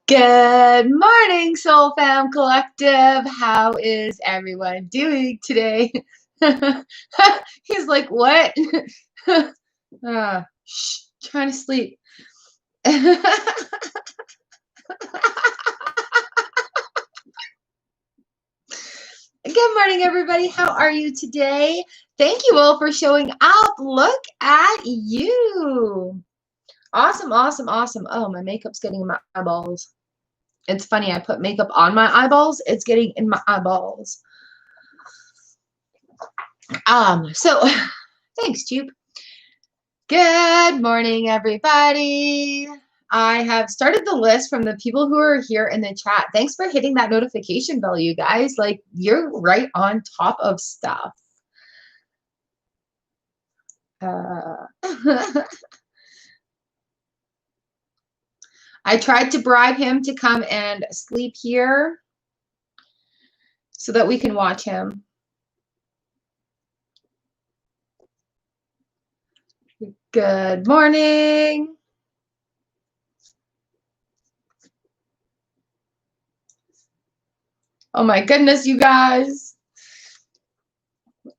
Good morning, Soul Fam Collective. How is everyone doing today? He's like, what? Trying to sleep. Good morning, everybody. How are you today? Thank you all for showing up. Look at you. Awesome, awesome, awesome. Oh, my makeup's getting in my eyeballs. It's funny, I put makeup on my eyeballs. It's getting in my eyeballs. So thanks, Jupe. Good morning, everybody. I have started the list from the people who are here in the chat. Thanks for hitting that notification bell, you guys. Like, you're right on top of stuff. I tried to bribe him to come and sleep here so that we can watch him. Good morning. Oh my goodness, you guys.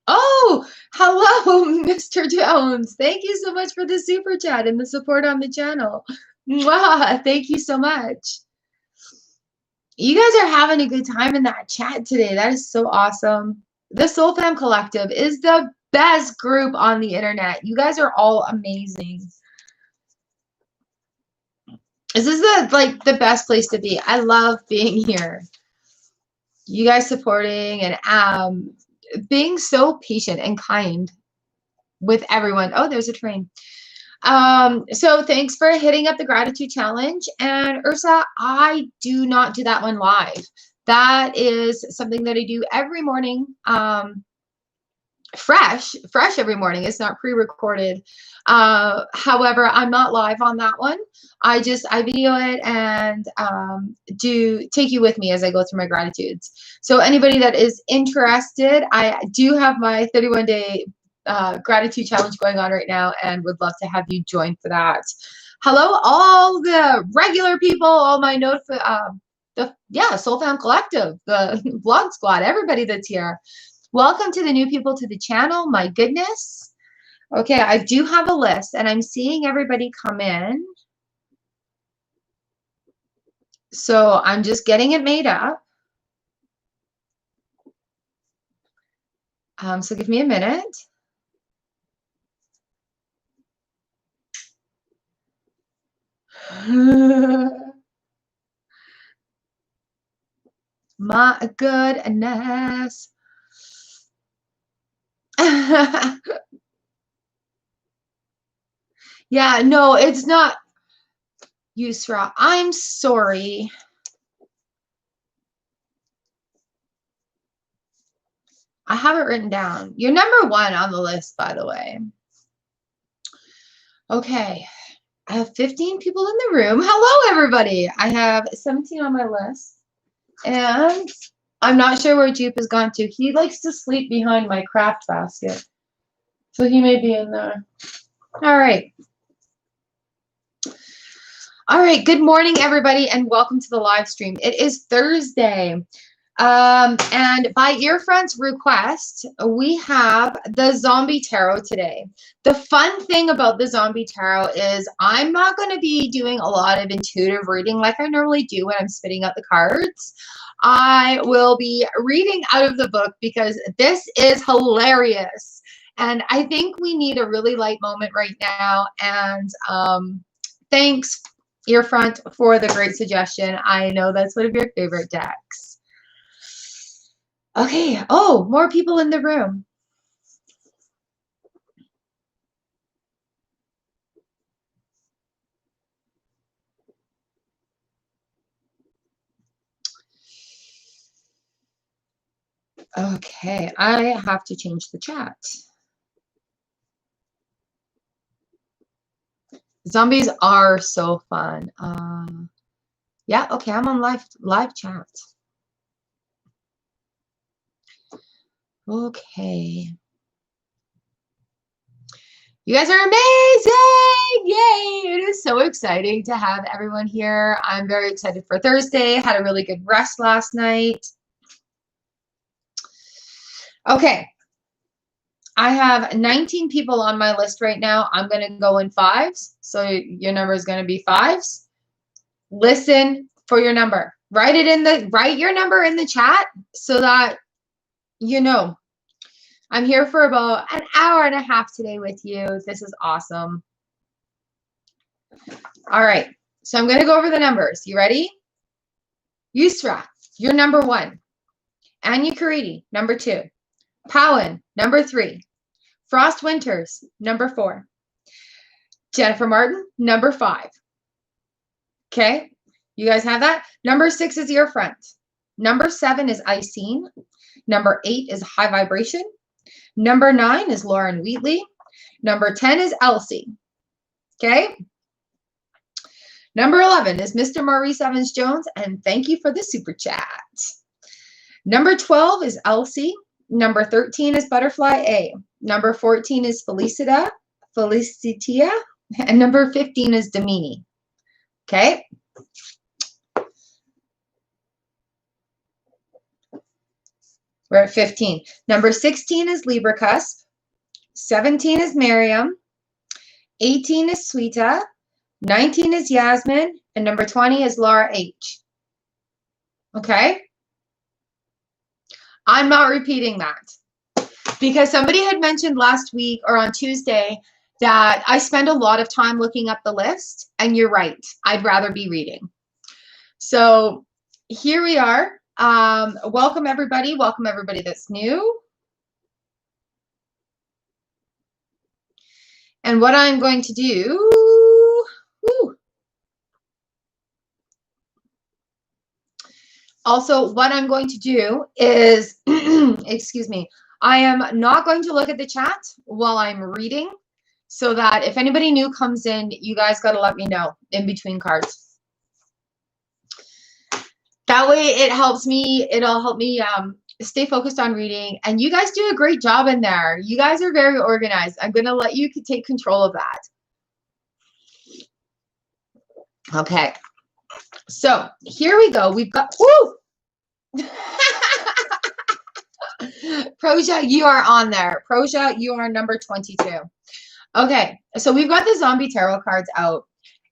Oh, hello, Mr. Jones. Thank you so much for the super chat and the support on the channel. Mwah, thank you so much. You guys are having a good time in that chat today. That is so awesome. The Soul Fam Collective is the best group on the internet. You guys are all amazing. This is the best place to be. I love being here. You guys supporting and being so patient and kind with everyone. Oh, there's a train. So thanks for hitting up the gratitude challenge. And Ursa, I do not do that one live. That is something that I do every morning. Fresh every morning. It's not pre-recorded. However, I'm not live on that one. I video it and do take you with me as I go through my gratitudes. So anybody that is interested, I do have my 31-day gratitude challenge going on right now and would love to have you join for that. Hello, all the regular people, all my Soul Fam Collective, the Vlog Squad, everybody that's here. Welcome to the new people to the channel. My goodness. Okay, I do have a list and I'm seeing everybody come in. So I'm just getting it made up. So give me a minute. My goodness. Yeah, no, it's not Yusra. I'm sorry. I have it written down. You're number 1 on the list, by the way. Okay. I have 15 people in the room. Hello, everybody. I have 17 on my list. And I'm not sure where Jupe has gone to. He likes to sleep behind my craft basket. So he may be in there. All right. All right. Good morning, everybody, and welcome to the live stream. It is Thursday. And by Earfront's request, we have the Zombie Tarot today. The fun thing about the Zombie Tarot is I'm not going to be doing a lot of intuitive reading like I normally do when I'm spitting out the cards. I will be reading out of the book because this is hilarious. And I think we need a really light moment right now. And thanks, Earfront, for the great suggestion. I know that's one of your favorite decks. Okay. Oh, more people in the room. Okay. I have to change the chat. Zombies are so fun. Yeah. Okay. I'm on live chat. Okay. You guys are amazing! Yay! It is so exciting to have everyone here. I'm very excited for Thursday. Had a really good rest last night. Okay. I have 19 people on my list right now. I'm going to go in fives. So your number is going to be fives. Listen for your number. Write your number in the chat so that you know. I'm here for about an hour and a half today with you. This is awesome. All right. So I'm going to go over the numbers. You ready? Yusra, you're number 1. Anya Karidi, number 2. Powan, number 3. Frost Winters, number 4. Jennifer Martin, number 5. Okay. You guys have that? Number 6 is your friend. Number 7 is Icene. Number 8 is High Vibration. Number 9 is Lauren Wheatley. Number 10 is Elsie. Okay. Number 11 is Mr. Maurice Evans-Jones, and thank you for the super chat. Number 12 is Elsie. Number 13 is Butterfly A. Number 14 is Felicitia. And number 15 is Damini. Okay. We're at 15. Number 16 is Libra Cusp. 17 is Miriam. 18 is Sweeta. 19 is Yasmin. And number 20 is Laura H. Okay? I'm not repeating that because somebody had mentioned last week or on Tuesday that I spend a lot of time looking up the list, and you're right. I'd rather be reading. So here we are. Welcome everybody. Welcome everybody that's new. And what I'm going to do, also what I'm going to do is, excuse me, I am not going to look at the chat while I'm reading so that if anybody new comes in, you guys got to let me know in between cards. That way it'll help me stay focused on reading. And you guys do a great job in there. You guys are very organized. I'm going to let you take control of that. Okay. So here we go. We've got, woo! Proja, you are on there. Proja, you are number 22. Okay. So we've got the zombie tarot cards out.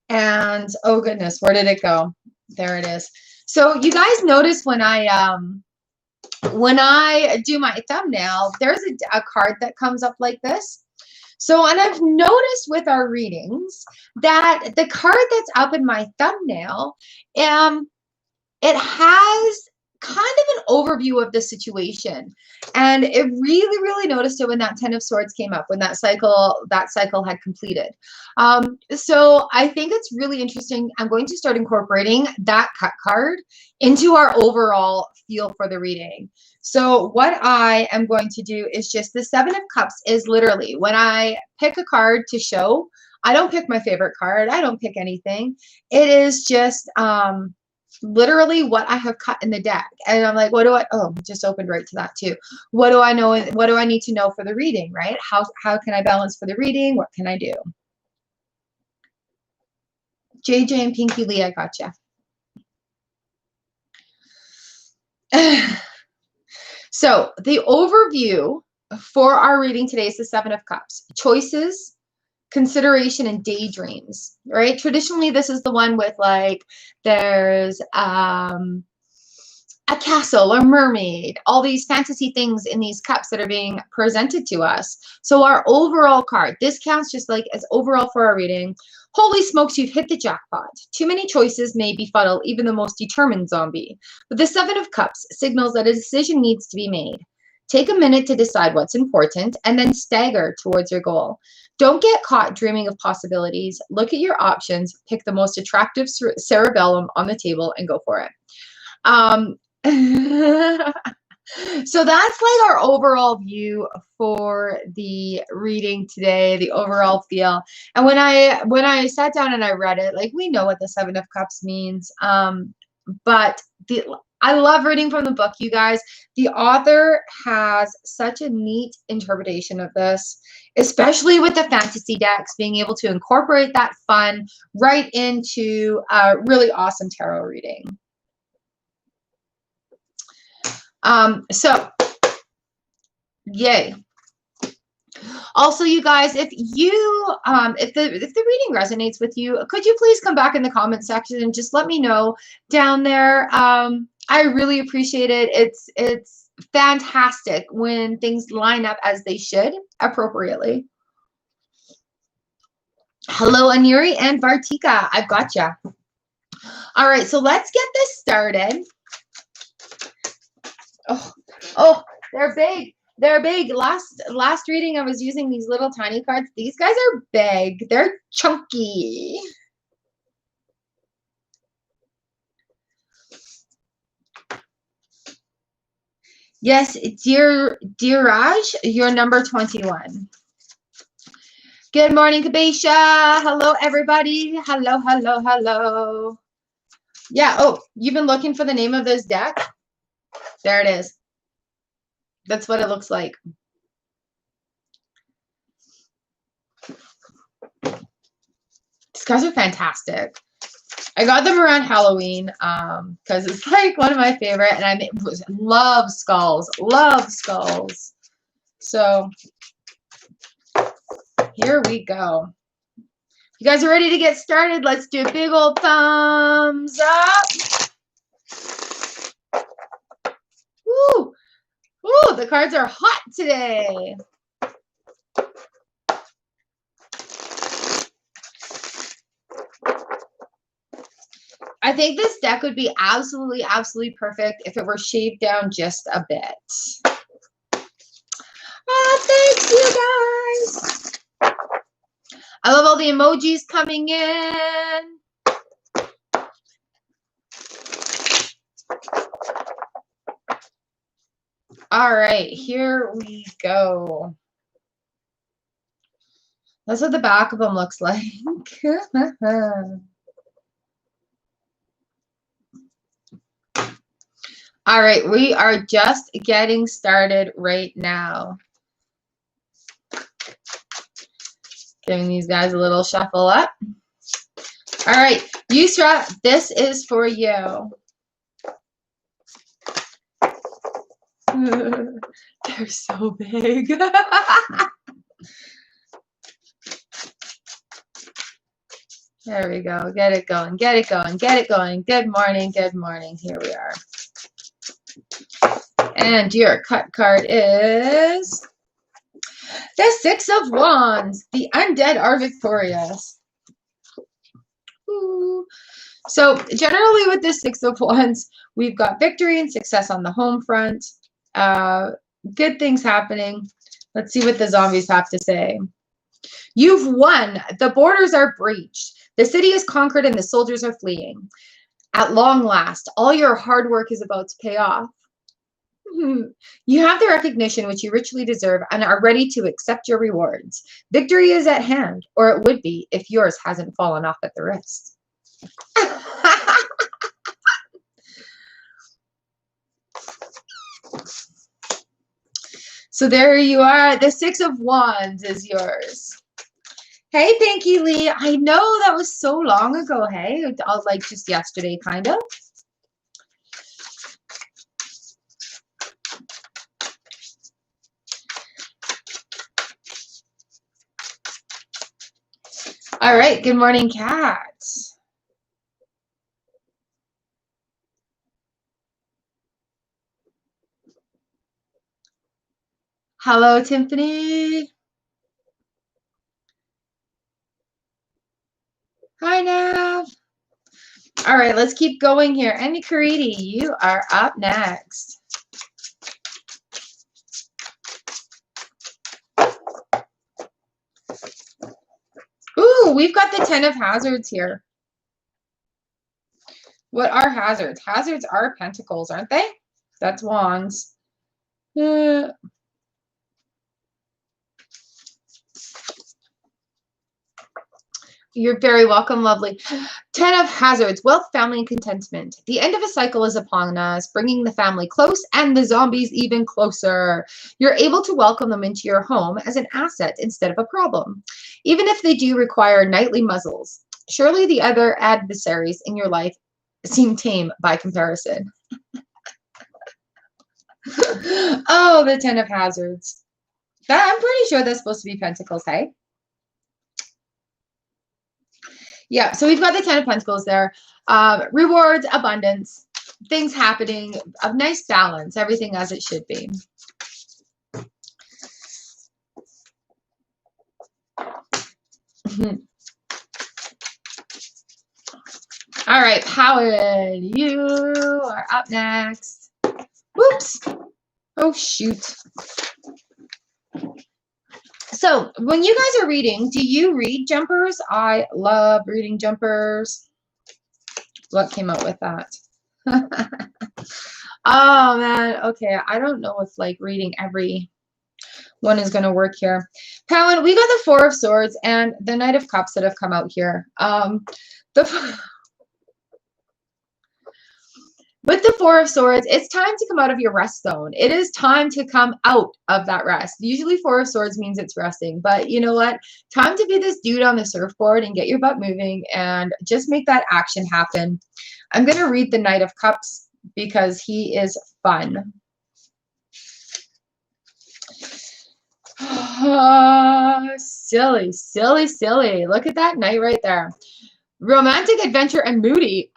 And oh goodness, where did it go? There it is. So you guys notice when I do my thumbnail, there's a card that comes up like this. So, and I've noticed with our readings that the card that's up in my thumbnail, it has kind of an overview of the situation. And it really noticed it when that 10 of Swords came up, when that cycle had completed. So I think it's really interesting. I'm going to start incorporating that cut card into our overall feel for the reading. So what I am going to do is just the 7 of Cups is literally when I pick a card to show, I don't pick my favorite card. I don't pick anything. It is just, literally what I have cut in the deck. And I'm like, it just opened right to that too. What do I know? What do I need to know for the reading, right? How can I balance for the reading? What can I do? JJ and Pinky Lee, I gotcha. So the overview for our reading today is the 7 of Cups. Choices, consideration, and daydreams, right? Traditionally, this is the one with like, there's a castle, a mermaid, all these fantasy things in these cups that are being presented to us. So our overall card, this counts just like as overall for our reading. Holy smokes, you've hit the jackpot. Too many choices may befuddle even the most determined zombie. But the 7 of Cups signals that a decision needs to be made. Take a minute to decide what's important and then stagger towards your goal. Don't get caught dreaming of possibilities. Look at your options, pick the most attractive cerebellum on the table and go for it. So that's like our overall view for the reading today, the overall feel. And when I sat down and I read it, like we know what the 7 of Cups means, but I love reading from the book, you guys. The author has such a neat interpretation of this, especially with the fantasy decks, being able to incorporate that fun right into a really awesome tarot reading. So, yay. Also, you guys, if the reading resonates with you, could you please come back in the comment section and just let me know down there? I really appreciate it. It's fantastic when things line up as they should appropriately. Hello, Anuri and Vartika. I've got ya. All right, so let's get this started. Oh, they're big. They're big. Last reading, I was using these little tiny cards. These guys are big. They're chunky. Yes, Diraj, you're number 21. Good morning, Kabesha. Hello, everybody. Hello, hello, hello. Yeah, oh, you've been looking for the name of this deck? There it is. That's what it looks like. These guys are fantastic. I got them around Halloween because it's like one of my favorite, and I love skulls. Love skulls. So here we go. You guys are ready to get started? Let's do a big old thumbs up. Woo! Woo! The cards are hot today. I think this deck would be absolutely, absolutely perfect if it were shaved down just a bit. Oh, thank you guys. I love all the emojis coming in. All right, here we go. That's what the back of them looks like. All right, we are just getting started right now. Giving these guys a little shuffle up. All right, Yusra, this is for you. They're so big. There we go. Get it going. Get it going. Get it going. Good morning. Good morning. Here we are. And your cut card is the Six of Wands. The undead are victorious. Ooh. So generally with the Six of Wands, we've got victory and success on the home front. Good things happening. Let's see what the zombies have to say. You've won. The borders are breached. The city is conquered and the soldiers are fleeing. At long last, all your hard work is about to pay off. You have the recognition which you richly deserve and are ready to accept your rewards. Victory is at hand, or it would be if yours hasn't fallen off at the wrist. So there you are. The Six of Wands is yours. Hey, Pinky Lee. I know that was so long ago. Hey, like just yesterday, kind of. All right. Good morning, cats. Hello, Tiffany. Hi, Nav. All right, let's keep going here. Andy Caridi, you are up next. Ooh, we've got the 10 of hazards here. What are hazards? Hazards are pentacles, aren't they? That's wands. You're very welcome, lovely. Ten of Hazards, wealth, family, and contentment. The end of a cycle is upon us, bringing the family close and the zombies even closer. You're able to welcome them into your home as an asset instead of a problem, even if they do require nightly muzzles. Surely the other adversaries in your life seem tame by comparison. Oh, the Ten of Hazards. I'm pretty sure that's supposed to be Pentacles, hey? Yeah, so we've got the Ten of Pentacles there. Rewards, abundance, things happening, a nice balance, everything as it should be. All right, Howard, you are up next. Whoops. Oh, shoot. So when you guys are reading, do you read jumpers? I love reading jumpers. What came out with that? Oh, man. Okay, I don't know if like reading every one is going to work here. Palin, we got the Four of Swords and the Knight of Cups that have come out here. With the Four of Swords, it's time to come out of your rest zone. It is time to come out of that rest. Usually Four of Swords means it's resting, but you know what? Time to be this dude on the surfboard and get your butt moving and just make that action happen. I'm going to read the Knight of Cups because he is fun. Silly, silly, silly. Look at that knight right there. Romantic, adventure, and moody.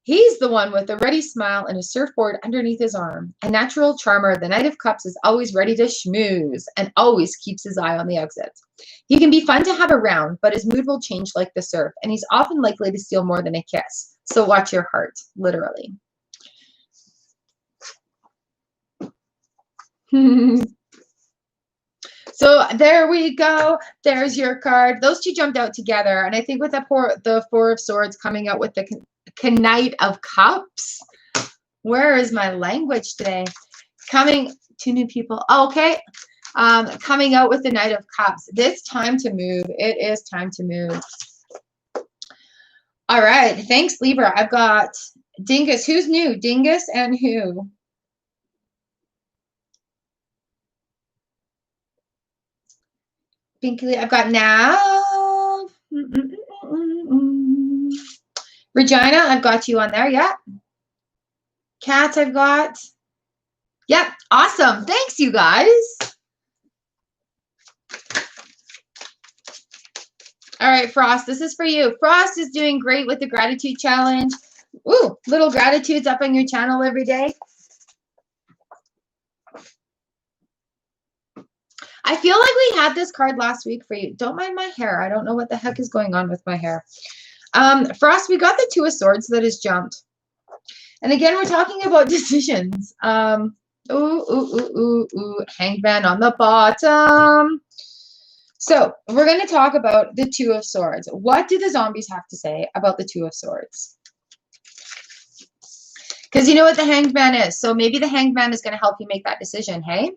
He's the one with a ready smile and a surfboard underneath his arm. A natural charmer, the Knight of Cups is always ready to schmooze and always keeps his eye on the exit. He can be fun to have around, but his mood will change like the surf, and he's often likely to steal more than a kiss. So watch your heart, literally. So there we go. There's your card. Those two jumped out together, and I think with the Four of Swords coming out with the Knight of Cups. Where is my language today? Coming to new people. Oh, okay. Coming out with the Knight of Cups. It's time to move. It is time to move. All right. Thanks, Libra. I've got Dingus. Who's new? Dingus and who? Pinky. I've got now. Regina, I've got you on there. Yeah. Kat, I've got. Yep. Awesome. Thanks, you guys. All right, Frost, this is for you. Frost is doing great with the gratitude challenge. Ooh, little gratitudes up on your channel every day. I feel like we had this card last week for you. Don't mind my hair. I don't know what the heck is going on with my hair. Frost, we got the Two of Swords that has jumped. And again, we're talking about decisions. Hangman on the bottom. So we're going to talk about the Two of Swords. What do the zombies have to say about the Two of Swords? Because you know what the Hangman is. So maybe the Hangman is going to help you make that decision, hey?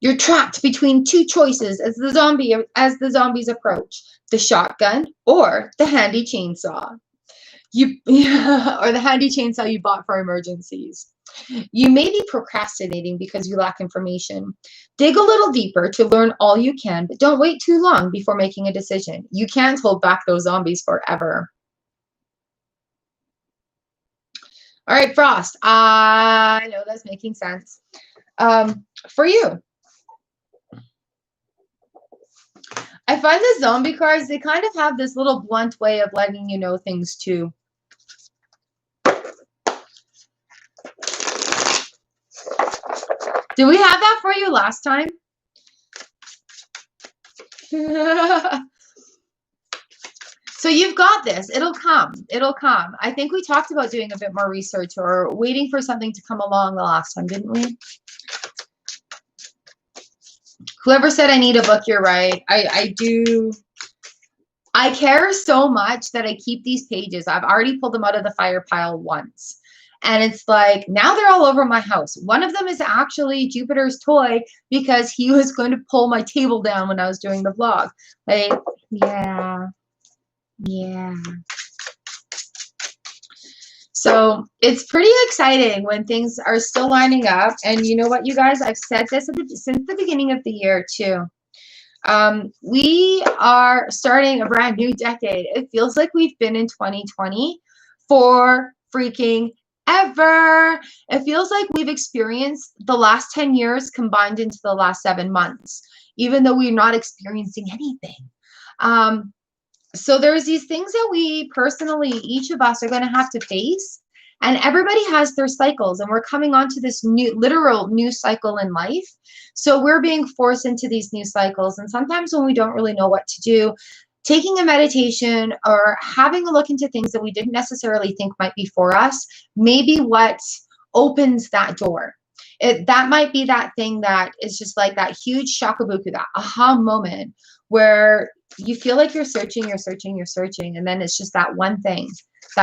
You're trapped between two choices as the zombies approach: the shotgun or the handy chainsaw. Or the handy chainsaw you bought for emergencies. You may be procrastinating because you lack information. Dig a little deeper to learn all you can, but don't wait too long before making a decision. You can't hold back those zombies forever. All right, Frost. I know that's making sense. For you, I find the zombie cards, they kind of have this little blunt way of letting you know things too. Did we have that for you last time? So you've got this. It'll come. It'll come. I think we talked about doing a bit more research or waiting for something to come along the last time, didn't we? Whoever said I need a book, you're right. I do. I care so much that I keep these pages. I've already pulled them out of the fire pile once. And it's like, now they're all over my house. One of them is actually Jupiter's toy because he was going to pull my table down when I was doing the vlog. Like, yeah. Yeah. So it's pretty exciting when things are still lining up. And you know what, you guys, I've said this since the beginning of the year too. We are starting a brand new decade. It feels like we've been in 2020 for freaking ever. It feels like we've experienced the last 10 years combined into the last 7 months, even though we're not experiencing anything. So there's these things that we personally, each of us are going to have to face. And everybody has their cycles, and we're coming onto this new, literal new cycle in life. So we're being forced into these new cycles. And sometimes when we don't really know what to do, taking a meditation or having a look into things that we didn't necessarily think might be for us, maybe what opens that door. That might be that thing that is just like that huge shakabuku, that aha moment where you feel like you're searching, and then it's just that one thing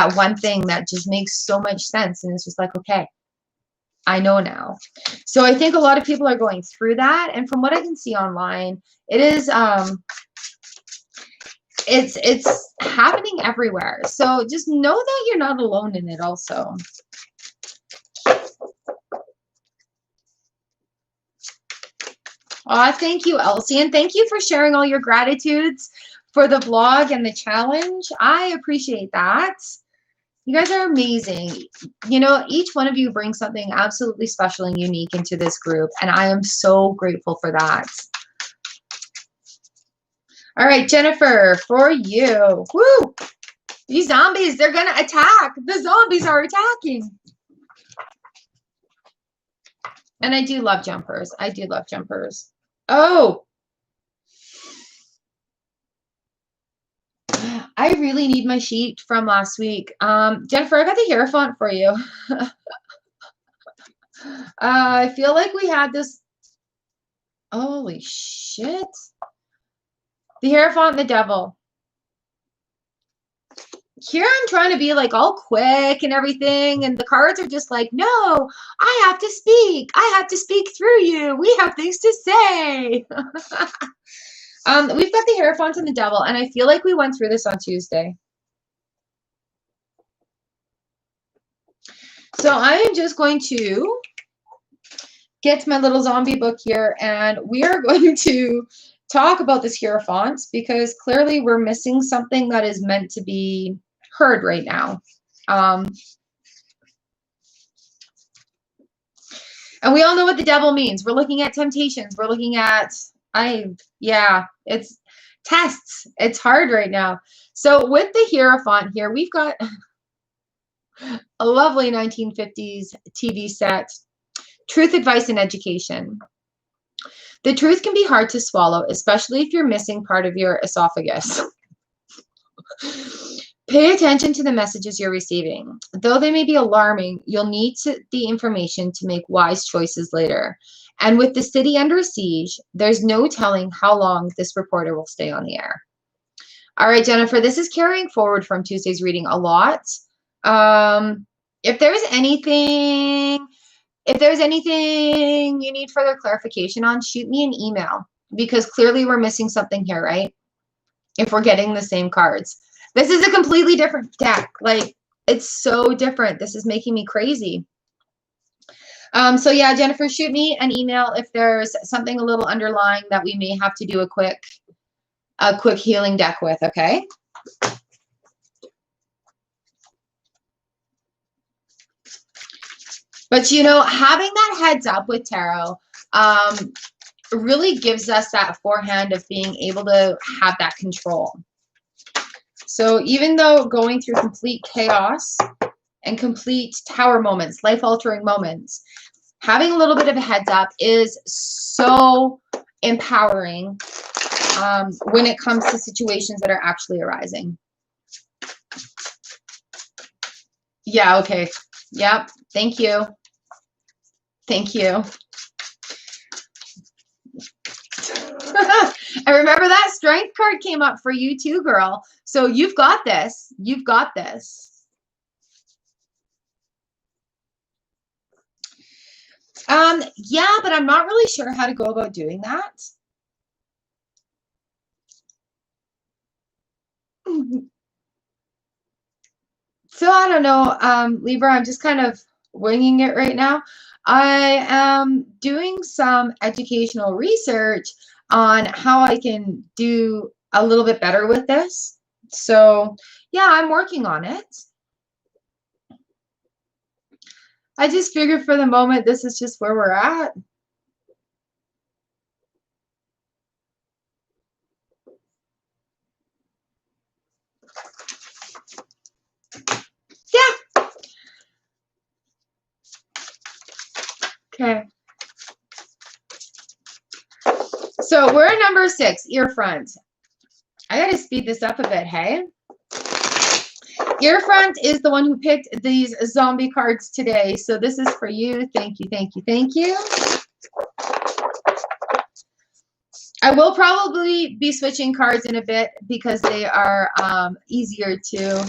that just makes so much sense. And it's just like, okay, I know now. So I think a lot of people are going through that. And from what I can see online, it is, it's happening everywhere. So just know that you're not alone in it also. Thank you, Elsie. And thank you for sharing all your gratitudes for the vlog and the challenge. I appreciate that. You guys are amazing. You know, each one of you brings something absolutely special and unique into this group, and I am so grateful for that. All right, Jennifer, for you. Woo! These zombies, they're going to attack. The zombies are attacking. And I do love jumpers. I do love jumpers. Oh, I really need my sheet from last week. Jennifer, I got the Hierophant for you. I feel like we had this. Holy shit. The Hierophant and the Devil. Here I'm trying to be like all quick and everything, and the cards are just like, no, I have to speak. I have to speak through you. We have things to say. We've got the Hierophant and the Devil, and I feel like we went through this on Tuesday. So I am just going to get my little zombie book here, and we are going to talk about this Hierophant because clearly we're missing something that is meant to be heard right now. And we all know what the devil means. We're looking at temptations. We're looking at, it's tests. It's hard right now. So with the Hierophant here, we've got a lovely 1950s TV set, Truth, Advice, and Education. The truth can be hard to swallow, especially if you're missing part of your esophagus. Pay attention to the messages you're receiving. Though they may be alarming, you'll need the information to make wise choices later. And with the city under siege, there's no telling how long this reporter will stay on the air. All right, Jennifer, this is carrying forward from Tuesday's reading a lot. If there's anything you need further clarification on, shoot me an email, because clearly we're missing something here, right? If we're getting the same cards. This is a completely different deck. Like, it's so different. This is making me crazy. So yeah, Jennifer, shoot me an email if there's something a little underlying that we may have to do a quick healing deck with, okay? But you know, having that heads up with tarot really gives us that forehand of being able to have that control. So even though going through complete chaos and complete tower moments, life-altering moments, having a little bit of a heads up is so empowering when it comes to situations that are actually arising. Yeah, okay. Yep. Thank you. Thank you. And remember that strength card came up for you too, girl. So you've got this. You've got this. Yeah, but I'm not really sure how to go about doing that. So I don't know, Libra, I'm just kind of winging it right now. I am doing some educational research on how I can do a little bit better with this. So yeah, I'm working on it. I just figured for the moment, this is just where we're at. Yeah. Okay. So we're at number 6, ear front. I got to speed this up a bit, hey? Ear front is the one who picked these zombie cards today. So this is for you. Thank you, thank you, thank you. I will probably be switching cards in a bit because they are easier to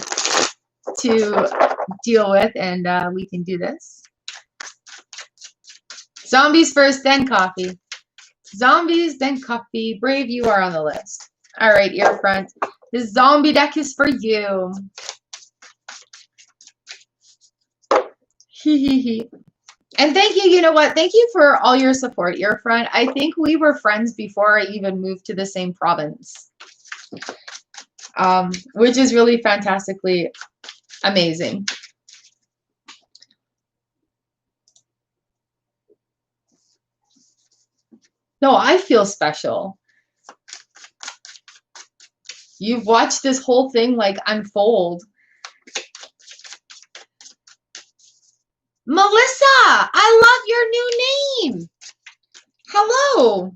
deal with, and we can do this. Zombies first, then coffee. Zombies, then coffee. Brave, you are on the list. All right, ear front. This zombie deck is for you. And thank you, you know what? Thank you for all your support, ear front. I think we were friends before I even moved to the same province, which is really fantastically amazing. No, I feel special. You've watched this whole thing like unfold. Melissa, I love your new name. Hello.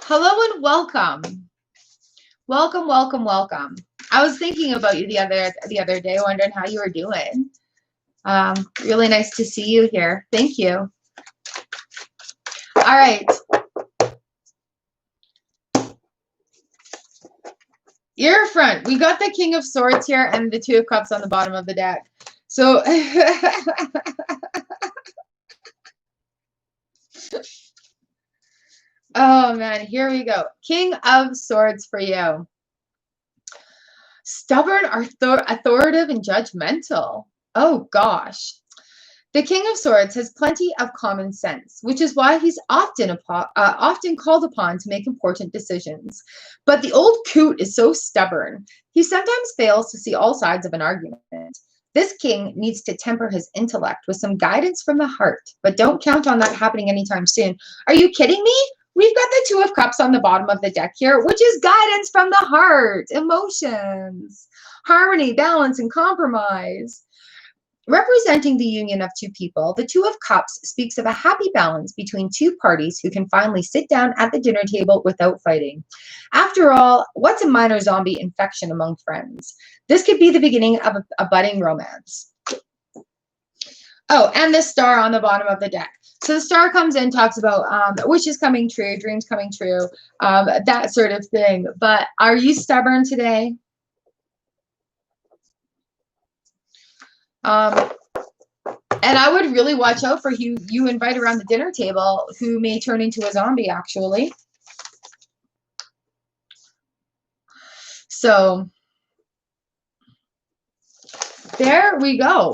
Hello and welcome. Welcome, welcome, welcome. I was thinking about you the other day, wondering how you were doing. Really nice to see you here. Thank you. All right. Ear front. We got the King of Swords here and the Two of Cups on the bottom of the deck. So oh man, here we go. King of Swords for you. Stubborn, authoritative, and judgmental. Oh gosh. The King of Swords has plenty of common sense, which is why he's often called upon to make important decisions. But the old coot is so stubborn, he sometimes fails to see all sides of an argument. This king needs to temper his intellect with some guidance from the heart, but don't count on that happening anytime soon. Are you kidding me? We've got the Two of Cups on the bottom of the deck here, which is guidance from the heart, emotions, harmony, balance, and compromise. Representing the union of two people, the Two of Cups speaks of a happy balance between two parties who can finally sit down at the dinner table without fighting. After all, what's a minor zombie infection among friends? This could be the beginning of a budding romance. Oh, and the star on the bottom of the deck. So the star comes in, talks about wishes coming true, dreams coming true, that sort of thing. But are you stubborn today? And I would really watch out for who you invite around the dinner table who may turn into a zombie, actually. So there we go.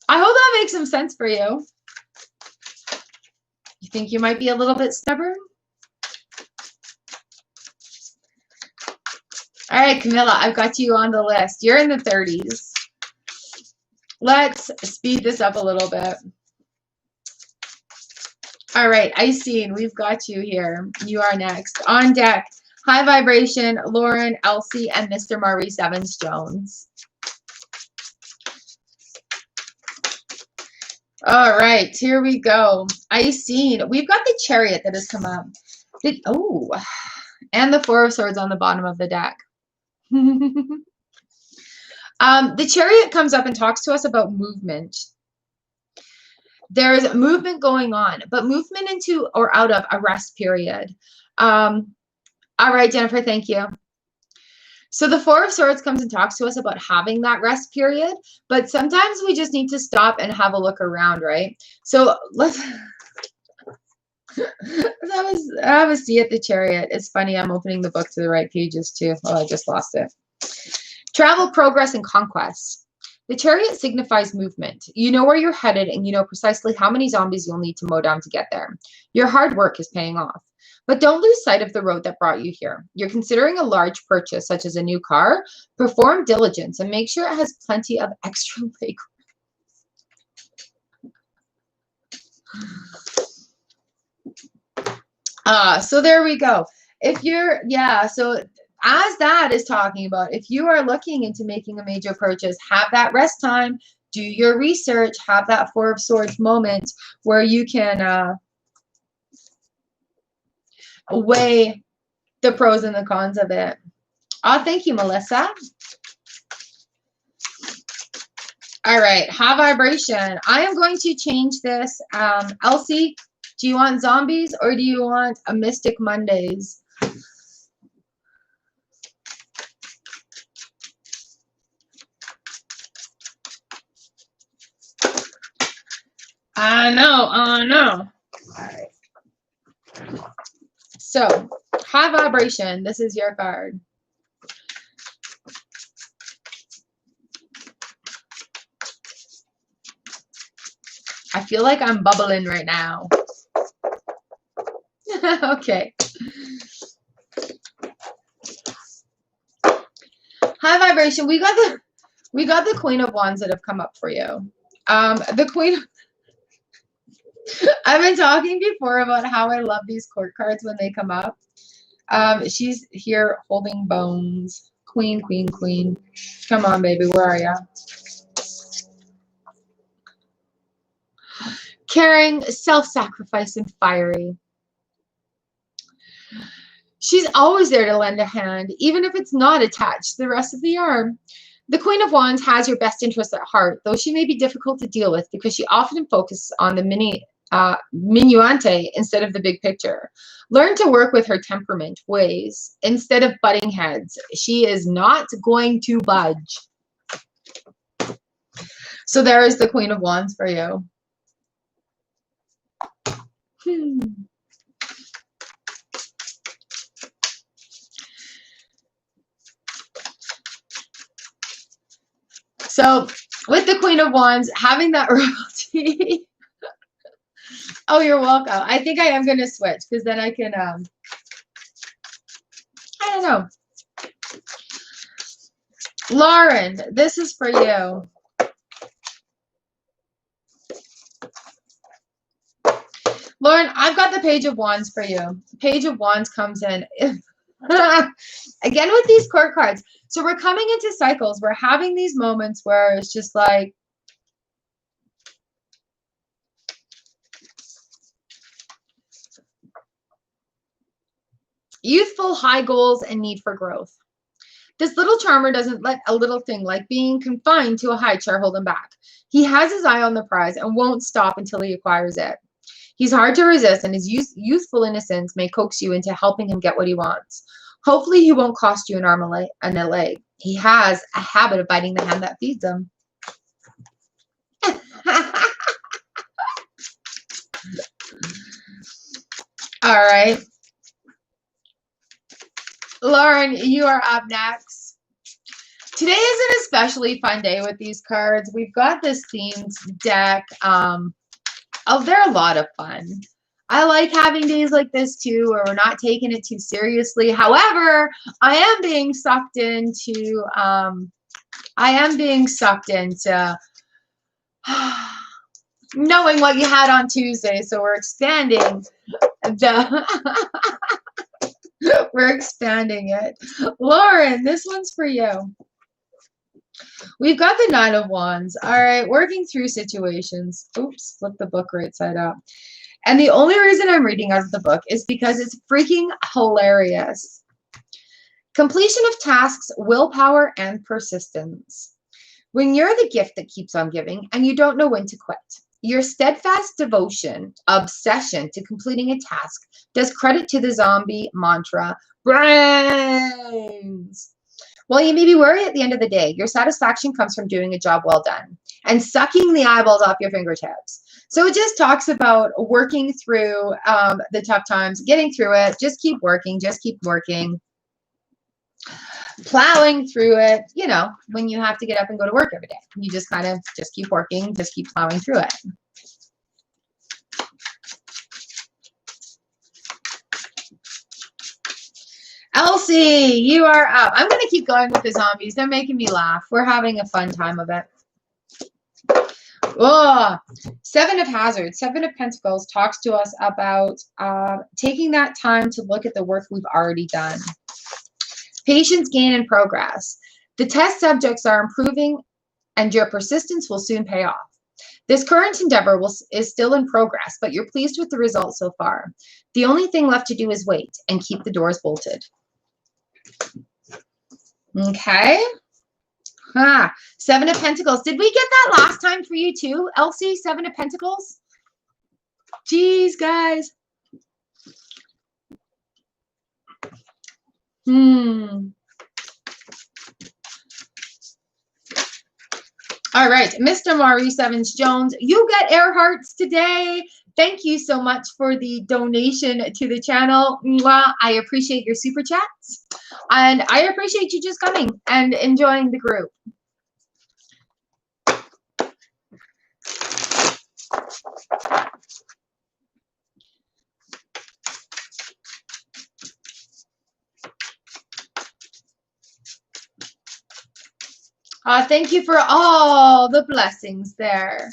I hope that makes some sense for you. You think you might be a little bit stubborn? All right, Camilla, I've got you on the list. You're in the 30s. Let's speed this up a little bit. All right, Icene, we've got you here. You are next. On deck, High Vibration, Lauren, Elsie, and Mr. Maurice Evans-Jones. All right, here we go. Icene, we've got the Chariot that has come up. And the Four of Swords on the bottom of the deck. The Chariot comes up and talks to us about movement. There's movement going on, but movement into or out of a rest period. All right, Jennifer, thank you. So the Four of Swords comes and talks to us about having that rest period, but sometimes we just need to stop and have a look around, right? So let's That was See at the Chariot. It's funny, I'm opening the book to the right pages too. Oh, I just lost it. Travel, progress, and conquest. The Chariot signifies movement. You know where you're headed, and you know precisely how many zombies you'll need to mow down to get there. Your hard work is paying off. But don't lose sight of the road that brought you here. You're considering a large purchase, such as a new car. Perform diligence and make sure it has plenty of extra leg. So there we go. If you're, yeah, so as that is talking about, if you are looking into making a major purchase, have that rest time, do your research, have that Four of Swords moment where you can weigh the pros and the cons of it. Oh, thank you, Melissa. All right, high vibration. I am going to change this. Elsie, do you want zombies or do you want a Mystic Mondays? I know. All right. So, high vibration. This is your card. I feel like I'm bubbling right now. Okay. High vibration. We got the Queen of Wands that have come up for you. The Queen. I've been talking before about how I love these court cards when they come up. She's here holding bones. Queen, queen, queen. Come on, baby. Where are you? Caring, self-sacrifice, and fiery. She's always there to lend a hand, even if it's not attached to the rest of the arm. The Queen of Wands has your best interests at heart, though she may be difficult to deal with because she often focuses on the minuante instead of the big picture. Learn to work with her temperament ways instead of butting heads. She is not going to budge. So there is the Queen of Wands for you. So with the Queen of Wands, having that royalty. Oh, you're welcome. I think I am going to switch because then I can, I don't know. Lauren, this is for you. Lauren, I've got the Page of Wands for you. Page of Wands comes in. Again with these court cards. So we're coming into cycles. We're having these moments where it's just like, youthful high goals and need for growth. This little charmer doesn't let a little thing like being confined to a high chair hold him back. He has his eye on the prize and won't stop until he acquires it. He's hard to resist, and his youthful innocence may coax you into helping him get what he wants. Hopefully, he won't cost you an arm and a leg. He has a habit of biting the hand that feeds him. All right. Lauren, you are up next. Today is an especially fun day with these cards. We've got this themed deck. They're a lot of fun. I like having days like this too, where we're not taking it too seriously. However, I am being sucked into knowing what you had on Tuesday. So we're expanding we're expanding it. Lauren, this one's for you. We've got the Nine of Wands. All right, working through situations. Oops, flip the book right side up. And the only reason I'm reading out of the book is because it's freaking hilarious. Completion of tasks, willpower, and persistence. When you're the gift that keeps on giving and you don't know when to quit, your steadfast devotion, obsession to completing a task does credit to the zombie mantra, brains. While you may be worried at the end of the day, your satisfaction comes from doing a job well done and sucking the eyeballs off your fingertips. So it just talks about working through the tough times, getting through it. Just keep working. Just keep working. Plowing through it, you know, when you have to get up and go to work every day. You just kind of just keep working, just keep plowing through it. Elsie, you are up. I'm going to keep going with the zombies. They're making me laugh. We're having a fun time of it. Oh, Seven of Hazards, Seven of Pentacles talks to us about taking that time to look at the work we've already done. Patience, gain, and progress. The test subjects are improving and your persistence will soon pay off. This current endeavor is still in progress, but you're pleased with the results so far. The only thing left to do is wait and keep the doors bolted. Okay. Seven of Pentacles. Did we get that last time for you too, Elsie? Seven of Pentacles? Jeez, guys. All right, Mr. Maurice Evans-Jones, you get air hearts today. Thank you so much for the donation to the channel. Mwah. I appreciate your super chats. And I appreciate you just coming and enjoying the group. Thank you for all the blessings there.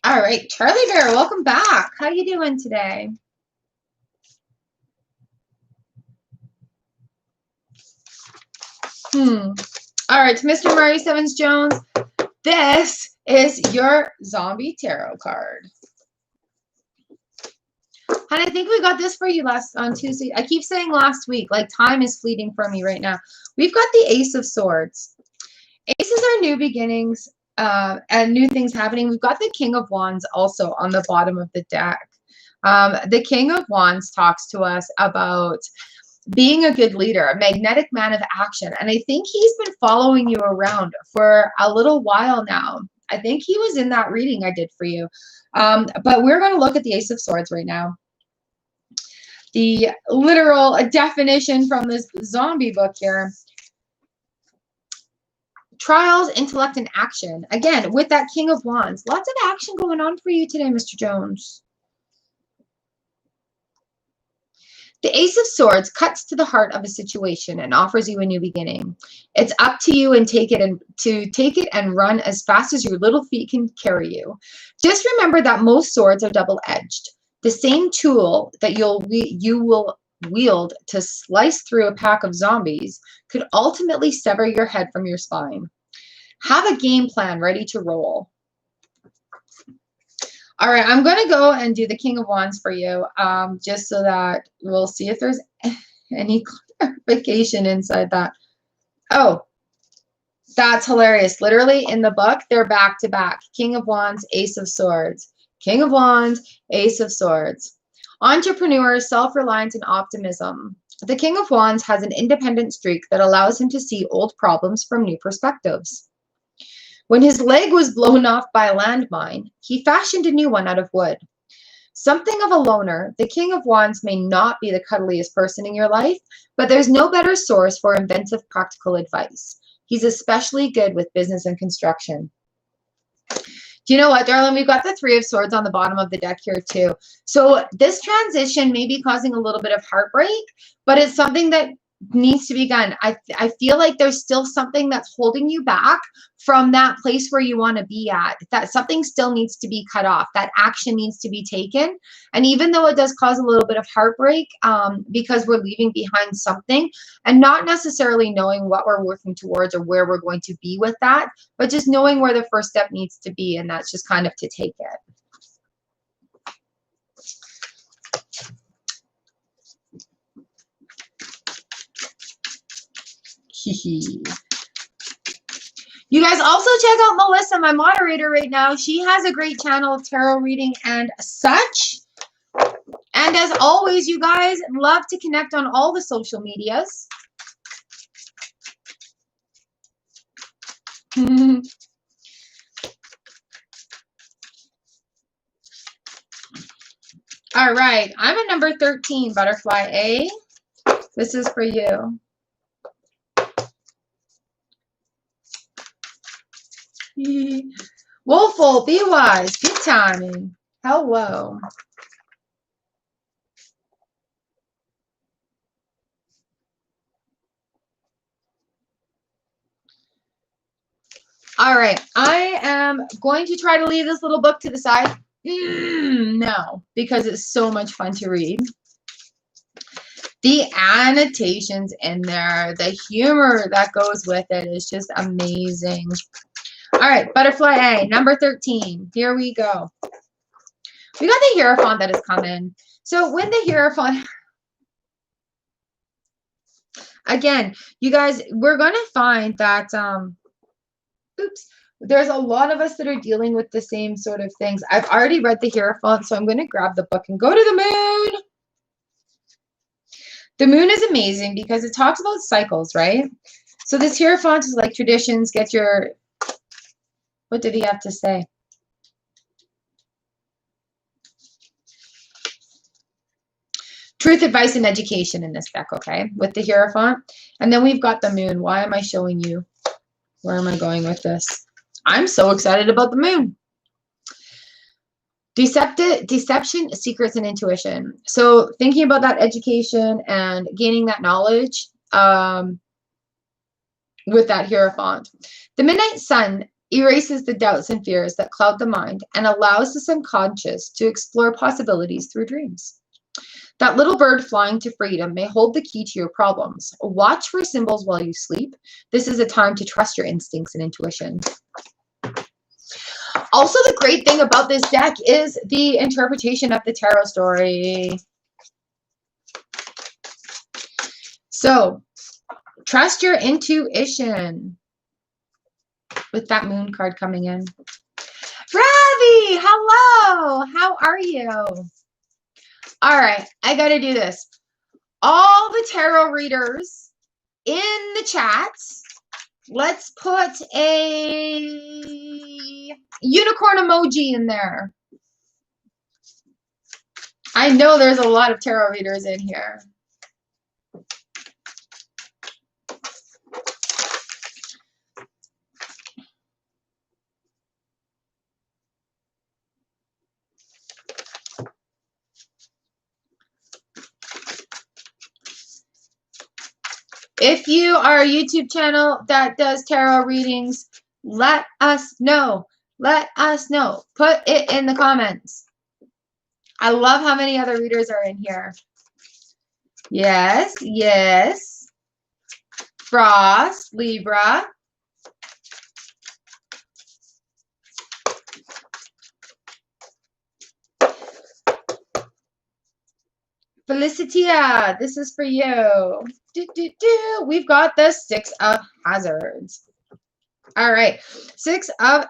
All right, Charlie Bear, welcome back. How you doing today? All right, Mr. Maurice Evans-Jones, this is your zombie tarot card. And I think we got this for you on Tuesday. I keep saying last week, like time is fleeting for me right now. We've got the Ace of Swords. Aces are new beginnings and new things happening. We've got the King of Wands also on the bottom of the deck. The King of Wands talks to us about being a good leader, a magnetic man of action. And I think he's been following you around for a little while now. I think he was in that reading I did for you. But we're going to look at the Ace of Swords right now. The literal definition from this zombie book here. Trials, intellect, and action. Again, with that King of Wands. Lots of action going on for you today, Mr. Jones. The Ace of Swords cuts to the heart of a situation and offers you a new beginning. It's up to you and to take it and run as fast as your little feet can carry you. Just remember that most swords are double-edged. The same tool that you will wield to slice through a pack of zombies could ultimately sever your head from your spine. Have a game plan ready to roll. All right, I'm going to go and do the King of Wands for you, just so that we'll see if there's any clarification inside that. Oh, that's hilarious. Literally in the book, they're back to back. King of Wands, Ace of Swords. King of Wands, Ace of Swords. Entrepreneur, self-reliance, and optimism. The King of Wands has an independent streak that allows him to see old problems from new perspectives. When his leg was blown off by a landmine, he fashioned a new one out of wood. Something of a loner, the King of Wands may not be the cuddliest person in your life, but there's no better source for inventive practical advice. He's especially good with business and construction. Do you know what, darling? We've got the Three of Swords on the bottom of the deck here too. So this transition may be causing a little bit of heartbreak, but it's something that needs to be done. I feel like there's still something that's holding you back from that place where you want to be at. That something still needs to be cut off. That action needs to be taken. And even though it does cause a little bit of heartbreak, because we're leaving behind something and not necessarily knowing what we're working towards or where we're going to be with that, but just knowing where the first step needs to be. And that's just kind of to take it. You guys also check out Melissa, my moderator right now. She has a great channel of tarot reading and such. And as always, you guys, love to connect on all the social medias. All right, I'm a number 13, butterfly A. This is for you. Woeful, be wise, good timing. Hello. All right, I am going to try to leave this little book to the side. No, because it's so much fun to read. The annotations in there, the humor that goes with it is just amazing. All right, butterfly A, number 13. Here we go. We got the Hierophant that has come in. So with the Hierophant, again, you guys, we're going to find that, oops, there's a lot of us that are dealing with the same sort of things. I've already read the Hierophant, so I'm going to grab the book and go to the moon. The moon is amazing because it talks about cycles, right? So this Hierophant is like traditions, get your, what did he have to say? Truth, advice, and education in this deck, okay? With the Hierophant. And then we've got the moon. Why am I showing you? Where am I going with this? I'm so excited about the moon. Deception, secrets, and intuition. So thinking about that education and gaining that knowledge with that Hierophant. The midnight sun erases the doubts and fears that cloud the mind and allows the subconscious to explore possibilities through dreams. That little bird flying to freedom may hold the key to your problems. Watch for symbols while you sleep. This is a time to trust your instincts and intuition. Also, the great thing about this deck is the interpretation of the tarot story. So, trust your intuition with that moon card coming in. Ravi, hello. How are you? All right, I got to do this. All the tarot readers in the chats, let's put a unicorn emoji in there. I know there's a lot of tarot readers in here. If you are a YouTube channel that does tarot readings, let us know. Let us know. Put it in the comments. I love how many other readers are in here. Yes, yes. Frost, Libra. Felicitia, this is for you. We've got the Six of Hazards. All right. Six of...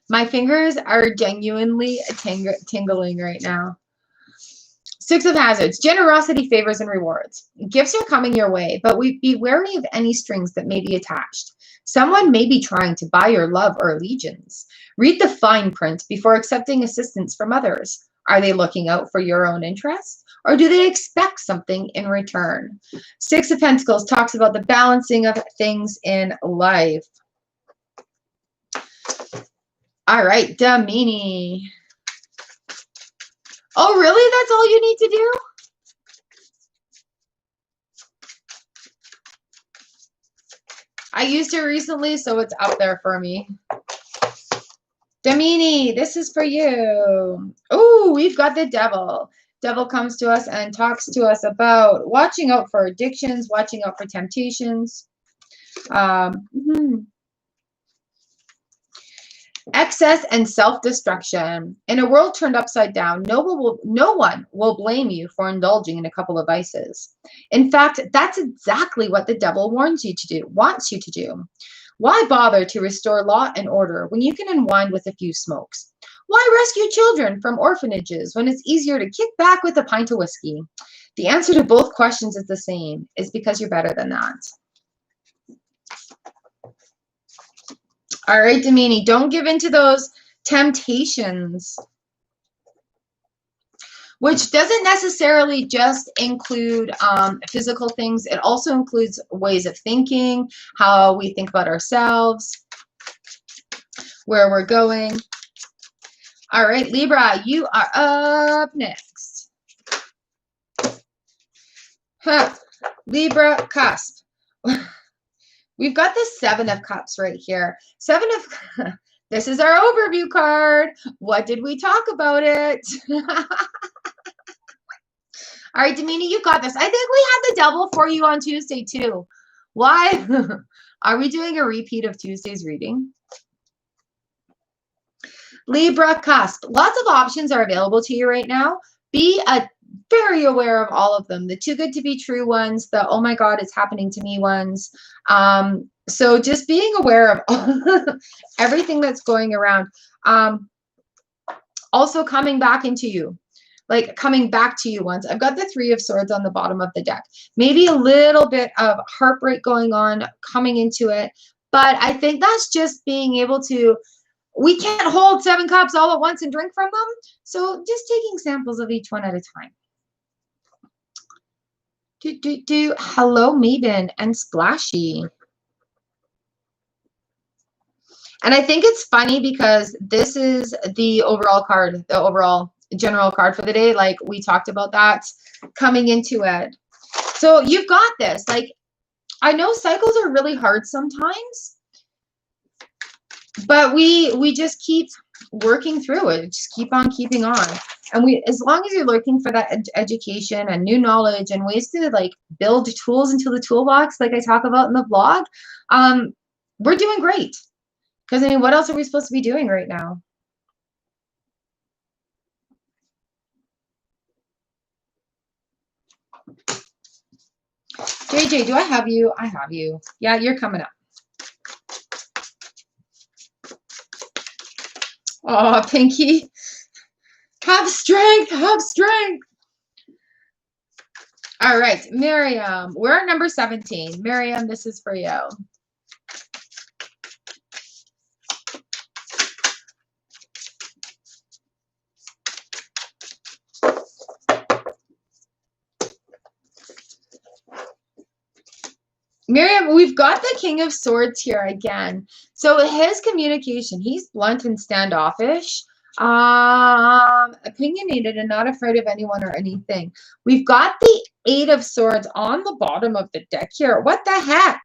My fingers are genuinely tingling right now. Six of Hazards. Generosity, favors, and rewards. Gifts are coming your way, but be wary of any strings that may be attached. Someone may be trying to buy your love or allegiance. Read the fine print before accepting assistance from others. Are they looking out for your own interest, or do they expect something in return? Six of Pentacles talks about the balancing of things in life. All right, Damini. Oh, really? That's all you need to do? I used it recently, so it's up there for me. Damini, this is for you. Oh, we've got the Devil. Devil comes to us and talks to us about watching out for addictions, watching out for temptations. Excess and self-destruction. In a world turned upside down, no one will blame you for indulging in a couple of vices. In fact, that's exactly what the devil wants you to do. Why bother to restore law and order when you can unwind with a few smokes? Why rescue children from orphanages when it's easier to kick back with a pint of whiskey? The answer to both questions is the same. It's because you're better than that. All right, Damini, don't give in to those temptations, which doesn't necessarily just include physical things. It also includes ways of thinking, how we think about ourselves, where we're going. All right, Libra, you are up next. Huh. Libra cusp. We've got the 7 of Cups right here. 7 of this is our overview card. What did we talk about it? All right, Damini, you got this. I think we had the double for you on Tuesday too. Why? Are we doing a repeat of Tuesday's reading? Libra cusp. Lots of options are available to you right now. Be very aware of all of them. The too good to be true ones, the oh my God, it's happening to me ones. So just being aware of everything that's going around. Also coming back into you. Like coming back to you once. I've got the 3 of Swords on the bottom of the deck. Maybe a little bit of heartbreak going on, coming into it. But I think that's just being able to, we can't hold 7 cups all at once and drink from them. So just taking samples of each one at a time. Hello, Maven and Splashy. And I think it's funny because this is the overall card, the overall general card for the day. Like we talked about that coming into it. So you've got this. Like, I know cycles are really hard sometimes, but we just keep working through it. Just keep on keeping on. And as long as you're looking for that education and new knowledge and ways to like build tools into the toolbox, like I talk about in the vlog, we're doing great. Because I mean, what else are we supposed to be doing right now? JJ, do I have you? I have you. Yeah, you're coming up. Oh, Pinky. Have strength. Have strength. All right, Miriam. We're at number 17. Miriam, this is for you. Miriam, we've got the King of Swords here again. So his communication, he's blunt and standoffish, opinionated and not afraid of anyone or anything. We've got the 8 of Swords on the bottom of the deck here. What the heck?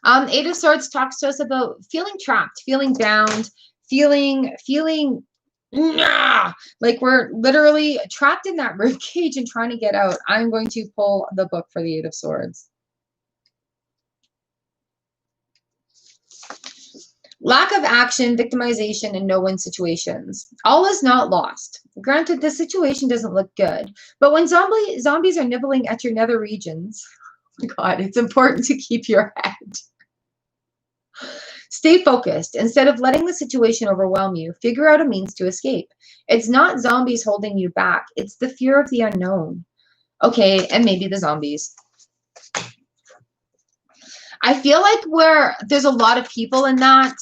8 of Swords talks to us about feeling trapped, feeling bound, feeling like we're literally trapped in that rib cage and trying to get out. I'm going to pull the book for the 8 of Swords. Lack of action, victimization, and no-win situations. All is not lost. Granted, this situation doesn't look good, but when zombies are nibbling at your nether regions, oh my God, it's important to keep your head. Stay focused. Instead of letting the situation overwhelm you, figure out a means to escape. It's not zombies holding you back. It's the fear of the unknown. Okay, and maybe the zombies. I feel like there's a lot of people in that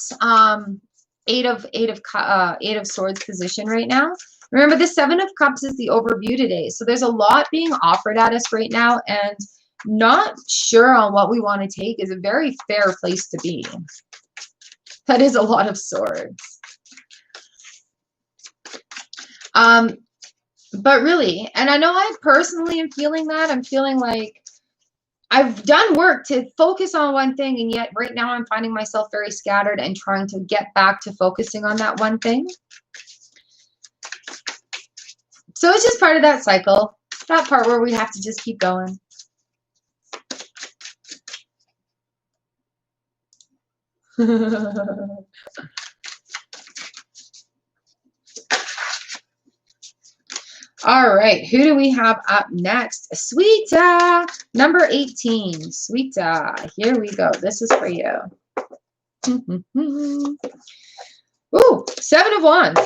8 of Swords position right now. Remember, the 7 of Cups is the overview today. So there's a lot being offered at us right now, and not sure on what we want to take is a very fair place to be. That is a lot of swords. But really, and I know I personally am feeling that. I'm feeling like I've done work to focus on one thing, and yet right now I'm finding myself very scattered and trying to get back to focusing on that one thing. So it's just part of that cycle, that part where we have to just keep going. All right, who do we have up next? Sweeta, number 18. Sweeta, here we go. This is for you. Ooh, 7 of Wands.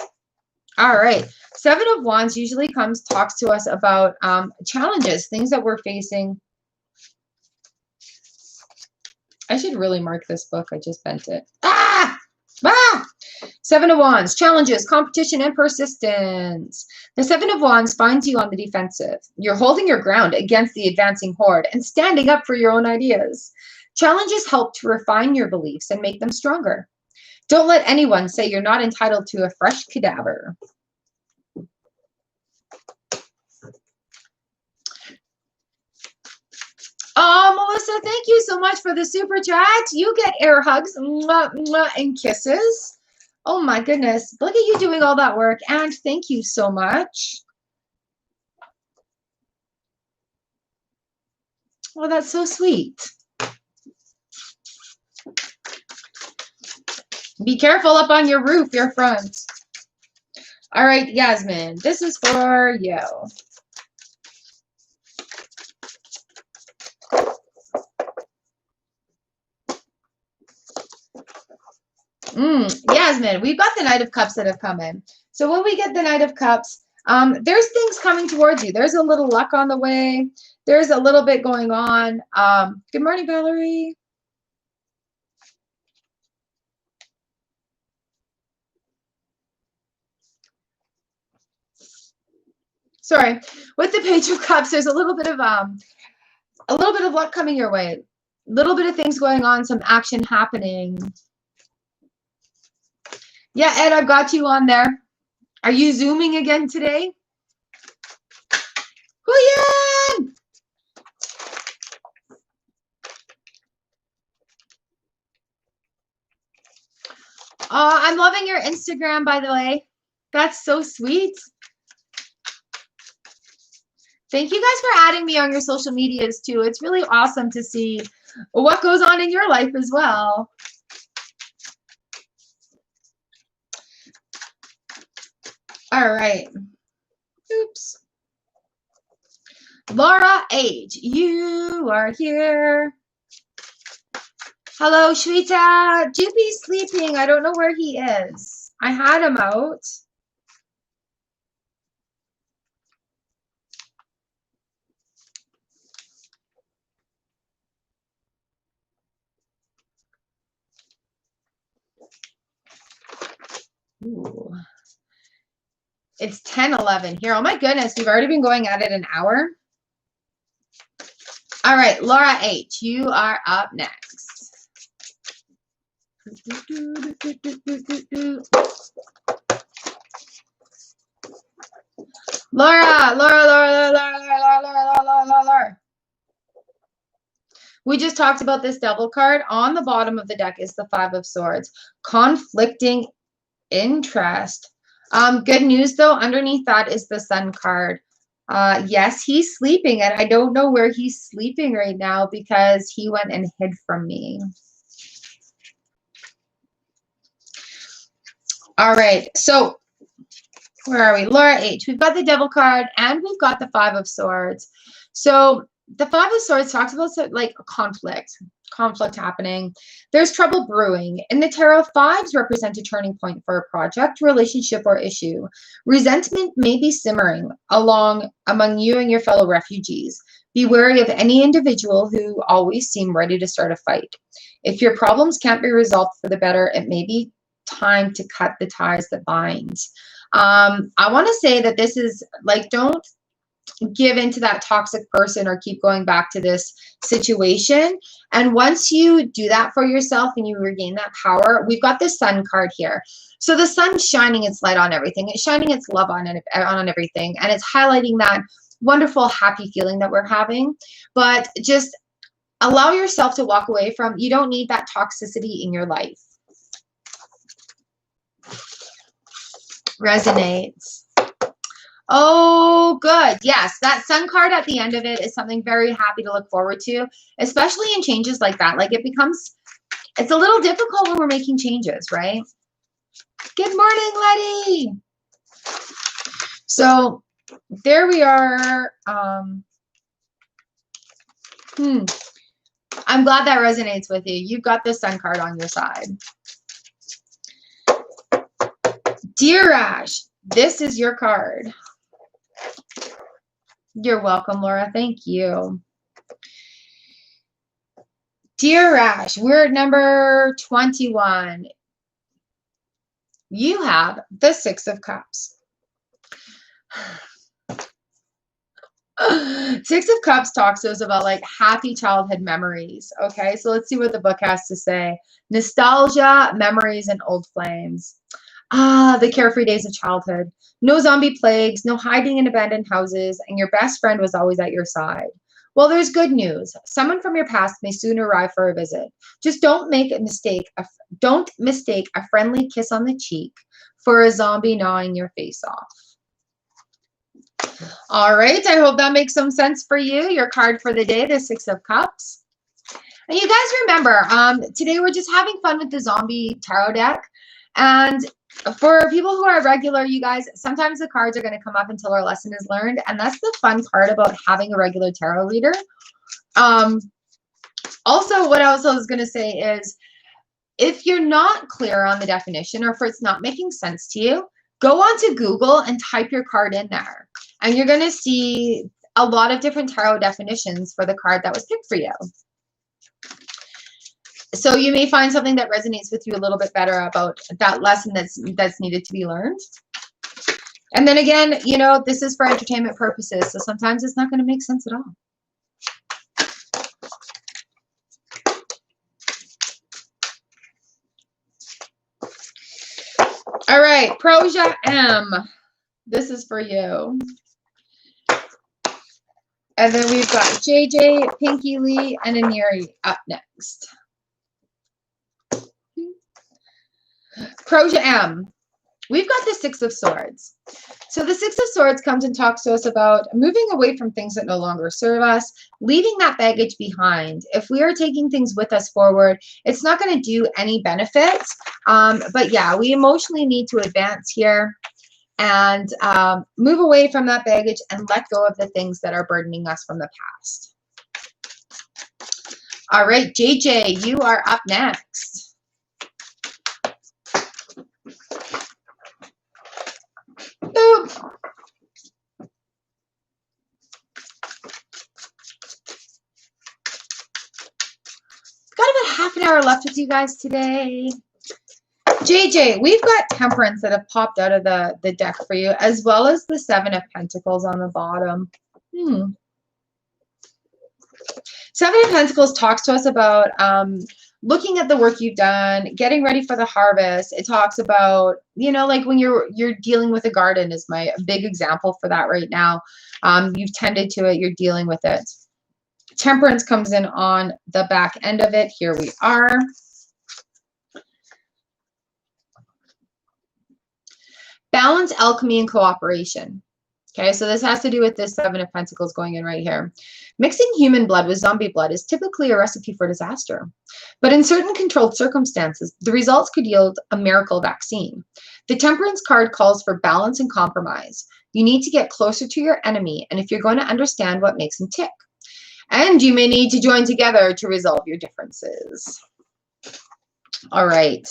All right, 7 of Wands usually talks to us about challenges, things that we're facing. I should really mark this book. I just bent it. Ah! Ah! Seven of Wands, challenges, competition, and persistence. The Seven of Wands finds you on the defensive. You're holding your ground against the advancing horde and standing up for your own ideas. Challenges help to refine your beliefs and make them stronger. Don't let anyone say you're not entitled to a fresh cadaver. Oh, Melissa, thank you so much for the super chat. You get air hugs, mwah, mwah, and kisses. Oh my goodness. Look at you doing all that work. And thank you so much. Oh, that's so sweet. Be careful up on your roof, your front. All right, Yasmin, this is for you. Yasmin, we've got the Knight of Cups that have come in. So when we get the Knight of Cups, there's things coming towards you. There's a little luck on the way. There's a little bit going on. Good morning, Valerie. Sorry. With the Page of Cups, there's a little bit of luck coming your way. A little bit of things going on, some action happening. Yeah, Ed, I've got you on there. Are you Zooming again today? Huyan! I'm loving your Instagram, by the way. That's so sweet. Thank you guys for adding me on your social medias too. It's really awesome to see what goes on in your life as well. All right. Oops. Laura H., you are here. Hello, Shweta. Juppy's sleeping. I don't know where he is. I had him out. Ooh. It's 10:11 here. Oh my goodness, we've already been going at it an hour. All right, Laura H., you are up next. Laura. We just talked about this Devil card. On the bottom of the deck is the Five of Swords. Conflicting interest. Good news, though. Underneath that is the Sun card. Yes, he's sleeping, and I don't know where he's sleeping right now because he went and hid from me. All right, so where are we? Laura H., we've got the Devil card, and we've got the Five of Swords. So the Five of Swords talks about like a conflict happening. There's trouble brewing. In the tarot, fives represent a turning point for a project, relationship, or issue. Resentment may be simmering among you and your fellow refugees. Be wary of any individual who always seem ready to start a fight. If your problems can't be resolved for the better, it may be time to cut the ties that bind. I want to say that this is like, don't give into that toxic person or keep going back to this situation. And once you do that for yourself and you regain that power, we've got the Sun card here. So the sun's shining its light on everything. It's shining its love on everything. And it's highlighting that wonderful, happy feeling that we're having. But just allow yourself to walk away from, you don't need that toxicity in your life. Resonates. Oh, good. Yes, that Sun card at the end of it is something very happy to look forward to, especially in changes like that. Like it's a little difficult when we're making changes, right? Good morning, Letty. So there we are. I'm glad that resonates with you. You've got the Sun card on your side. Dear Ash, this is your card. You're welcome, Laura. Thank you. Dear Rash, we're at number 21. You have the Six of Cups. Six of Cups talks to us about like happy childhood memories. Okay, so let's see what the book has to say. Nostalgia, memories, and old flames. Ah, the carefree days of childhood. No zombie plagues, no hiding in abandoned houses, and your best friend was always at your side. Well, there's good news. Someone from your past may soon arrive for a visit. Just don't mistake a friendly kiss on the cheek for a zombie gnawing your face off. All right, I hope that makes some sense for you. Your card for the day, the Six of Cups. And you guys remember, today we're just having fun with the zombie tarot deck. And for people who are regular, you guys, sometimes the cards are going to come up until our lesson is learned. And that's the fun part about having a regular tarot reader. Also, what else I was going to say is, if you're not clear on the definition or if it's not making sense to you, go onto Google and type your card in there. And you're going to see a lot of different tarot definitions for the card that was picked for you. So you may find something that resonates with you a little bit better about that lesson that's needed to be learned. And then again, you know, this is for entertainment purposes. So sometimes it's not going to make sense at all. All right, Proja M. This is for you. And then we've got JJ, Pinky Lee, and Aniri up next. Proja M. We've got the Six of Swords. So the Six of Swords comes and talks to us about moving away from things that no longer serve us, leaving that baggage behind. If we are taking things with us forward, it's not going to do any benefits. But yeah, we emotionally need to advance here and move away from that baggage and let go of the things that are burdening us from the past. All right, JJ, you are up next. Boop. Got about half an hour left with you guys today. JJ, we've got Temperance that have popped out of the deck for you, as well as the Seven of Pentacles on the bottom. Seven of Pentacles talks to us about looking at the work you've done, getting ready for the harvest. It talks about, you know, like when you're dealing with a garden is my big example for that right now. You've tended to it, you're dealing with it. Temperance comes in on the back end of it. Here we are. Balance, alchemy, and cooperation. Okay, so this has to do with this Seven of Pentacles going in right here. Mixing human blood with zombie blood is typically a recipe for disaster. But in certain controlled circumstances, the results could yield a miracle vaccine. The Temperance card calls for balance and compromise. You need to get closer to your enemy, and if you're going to understand what makes him tick. And you may need to join together to resolve your differences. All right.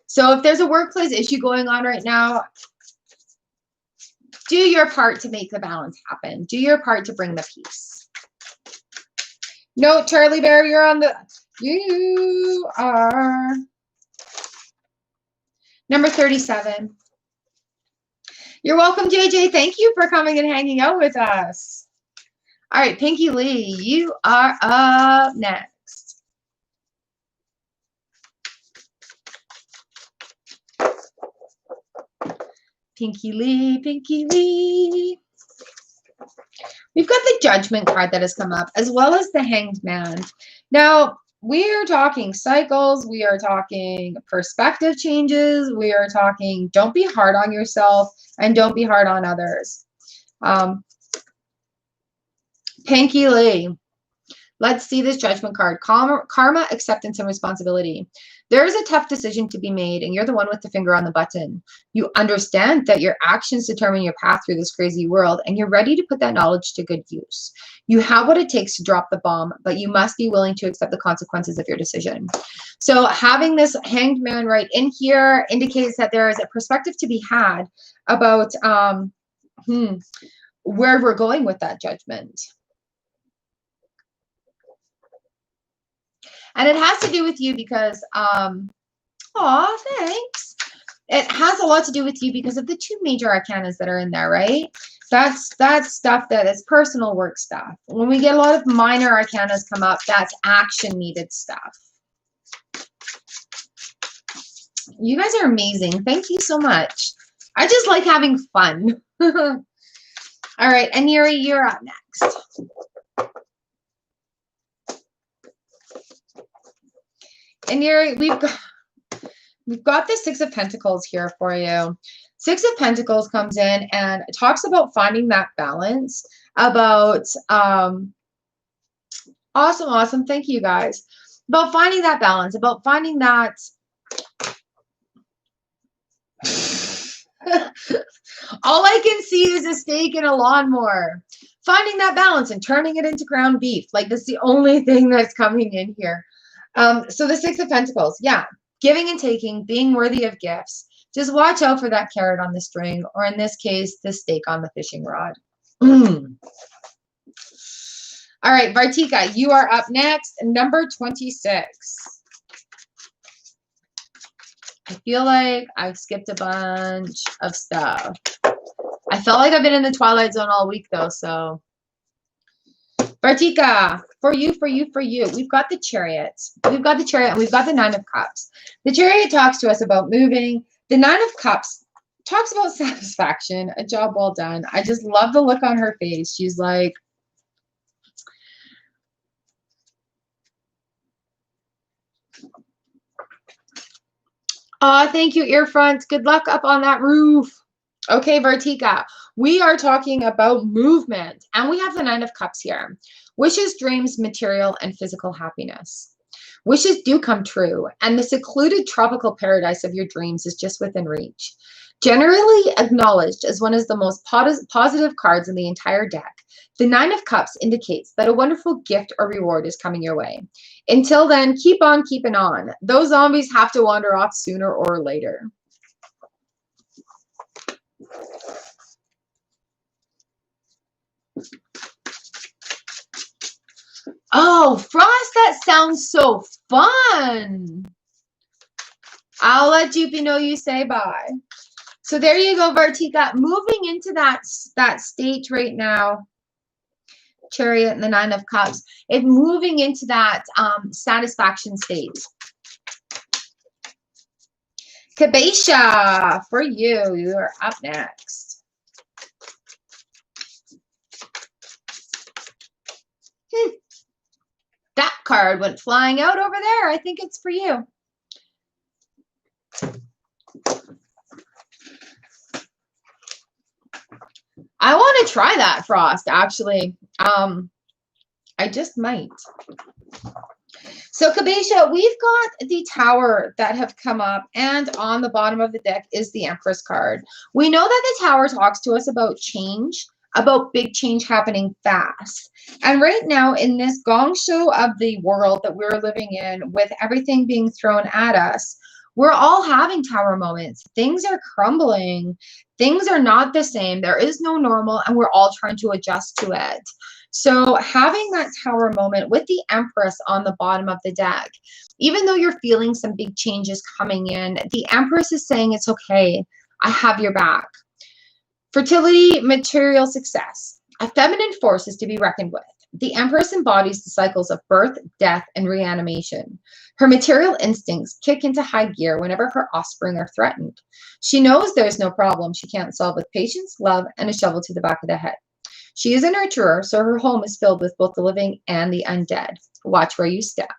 So if there's a workplace issue going on right now, do your part to make the balance happen. Do your part to bring the peace. No, Charlie Bear, you are number 37. You're welcome, JJ. Thank you for coming and hanging out with us. All right, Pinky Lee, you are up next. Pinky Lee, Pinky Lee. We've got the Judgment card that has come up, as well as the Hanged Man. Now, we are talking cycles. We are talking perspective changes. We are talking don't be hard on yourself and don't be hard on others. Pinky Lee. Let's see this Judgment card. Karma, acceptance, and responsibility. There is a tough decision to be made, and you're the one with the finger on the button. You understand that your actions determine your path through this crazy world, and you're ready to put that knowledge to good use. You have what it takes to drop the bomb, but you must be willing to accept the consequences of your decision. So having this Hanged Man right in here indicates that there is a perspective to be had about where we're going with that judgment. And it has to do with you because, aw, thanks. It has a lot to do with you because of the 2 major arcanas that are in there, right? That's stuff that is personal work stuff. When we get a lot of minor arcanas come up, that's action needed stuff. You guys are amazing. Thank you so much. I just like having fun. All right, and Yuri, you're up next. And Yuri, we've got the 6 of Pentacles here for you. 6 of Pentacles comes in and talks about finding that balance, about awesome. Thank you guys. About finding that balance, about finding that all I can see is a steak and a lawnmower. Finding that balance and turning it into ground beef. Like, that's the only thing that's coming in here. So the 6 of Pentacles, yeah. Giving and taking, being worthy of gifts. Just watch out for that carrot on the string, or in this case, the steak on the fishing rod. All right, Vartika, you are up next. Number 26. I feel like I've skipped a bunch of stuff. I felt like I've been in the Twilight Zone all week, though, so. Vartika, for you. We've got the Chariot. We've got the Chariot, and we've got the 9 of Cups. The Chariot talks to us about moving. The 9 of Cups talks about satisfaction, a job well done. I just love the look on her face. She's like, oh, thank you, Earfront. Good luck up on that roof. Okay, Vartika, we are talking about movement, and we have the 9 of Cups here. Wishes, dreams, material, and physical happiness. Wishes do come true, and the secluded tropical paradise of your dreams is just within reach. Generally acknowledged as one of the most positive cards in the entire deck, the 9 of Cups indicates that a wonderful gift or reward is coming your way. Until then, keep on keeping on. Those zombies have to wander off sooner or later. Oh, Frost, that sounds so fun. I'll let Jupy know you say bye. So there you go, Vartika. Moving into that state right now, Chariot and the 9 of Cups. It's moving into that satisfaction state. Kabesha, for you. You are up next. That card went flying out over there. I think it's for you. I want to try that, Frost, actually. I just might. So, Kabesha, we've got the Tower that have come up, and on the bottom of the deck is the Empress card. We know that the Tower talks to us about change, about big change happening fast. And right now, in this gong show of the world that we're living in, with everything being thrown at us, we're all having Tower moments. Things are crumbling. Things are not the same. There is no normal, and we're all trying to adjust to it. So having that Tower moment with the Empress on the bottom of the deck, even though you're feeling some big changes coming in, the Empress is saying it's okay. I have your back. Fertility, material success. A feminine force is to be reckoned with. The Empress embodies the cycles of birth, death, and reanimation. Her material instincts kick into high gear whenever her offspring are threatened. She knows there's no problem she can't solve with patience, love, and a shovel to the back of the head. She is a nurturer, so her home is filled with both the living and the undead. Watch where you step.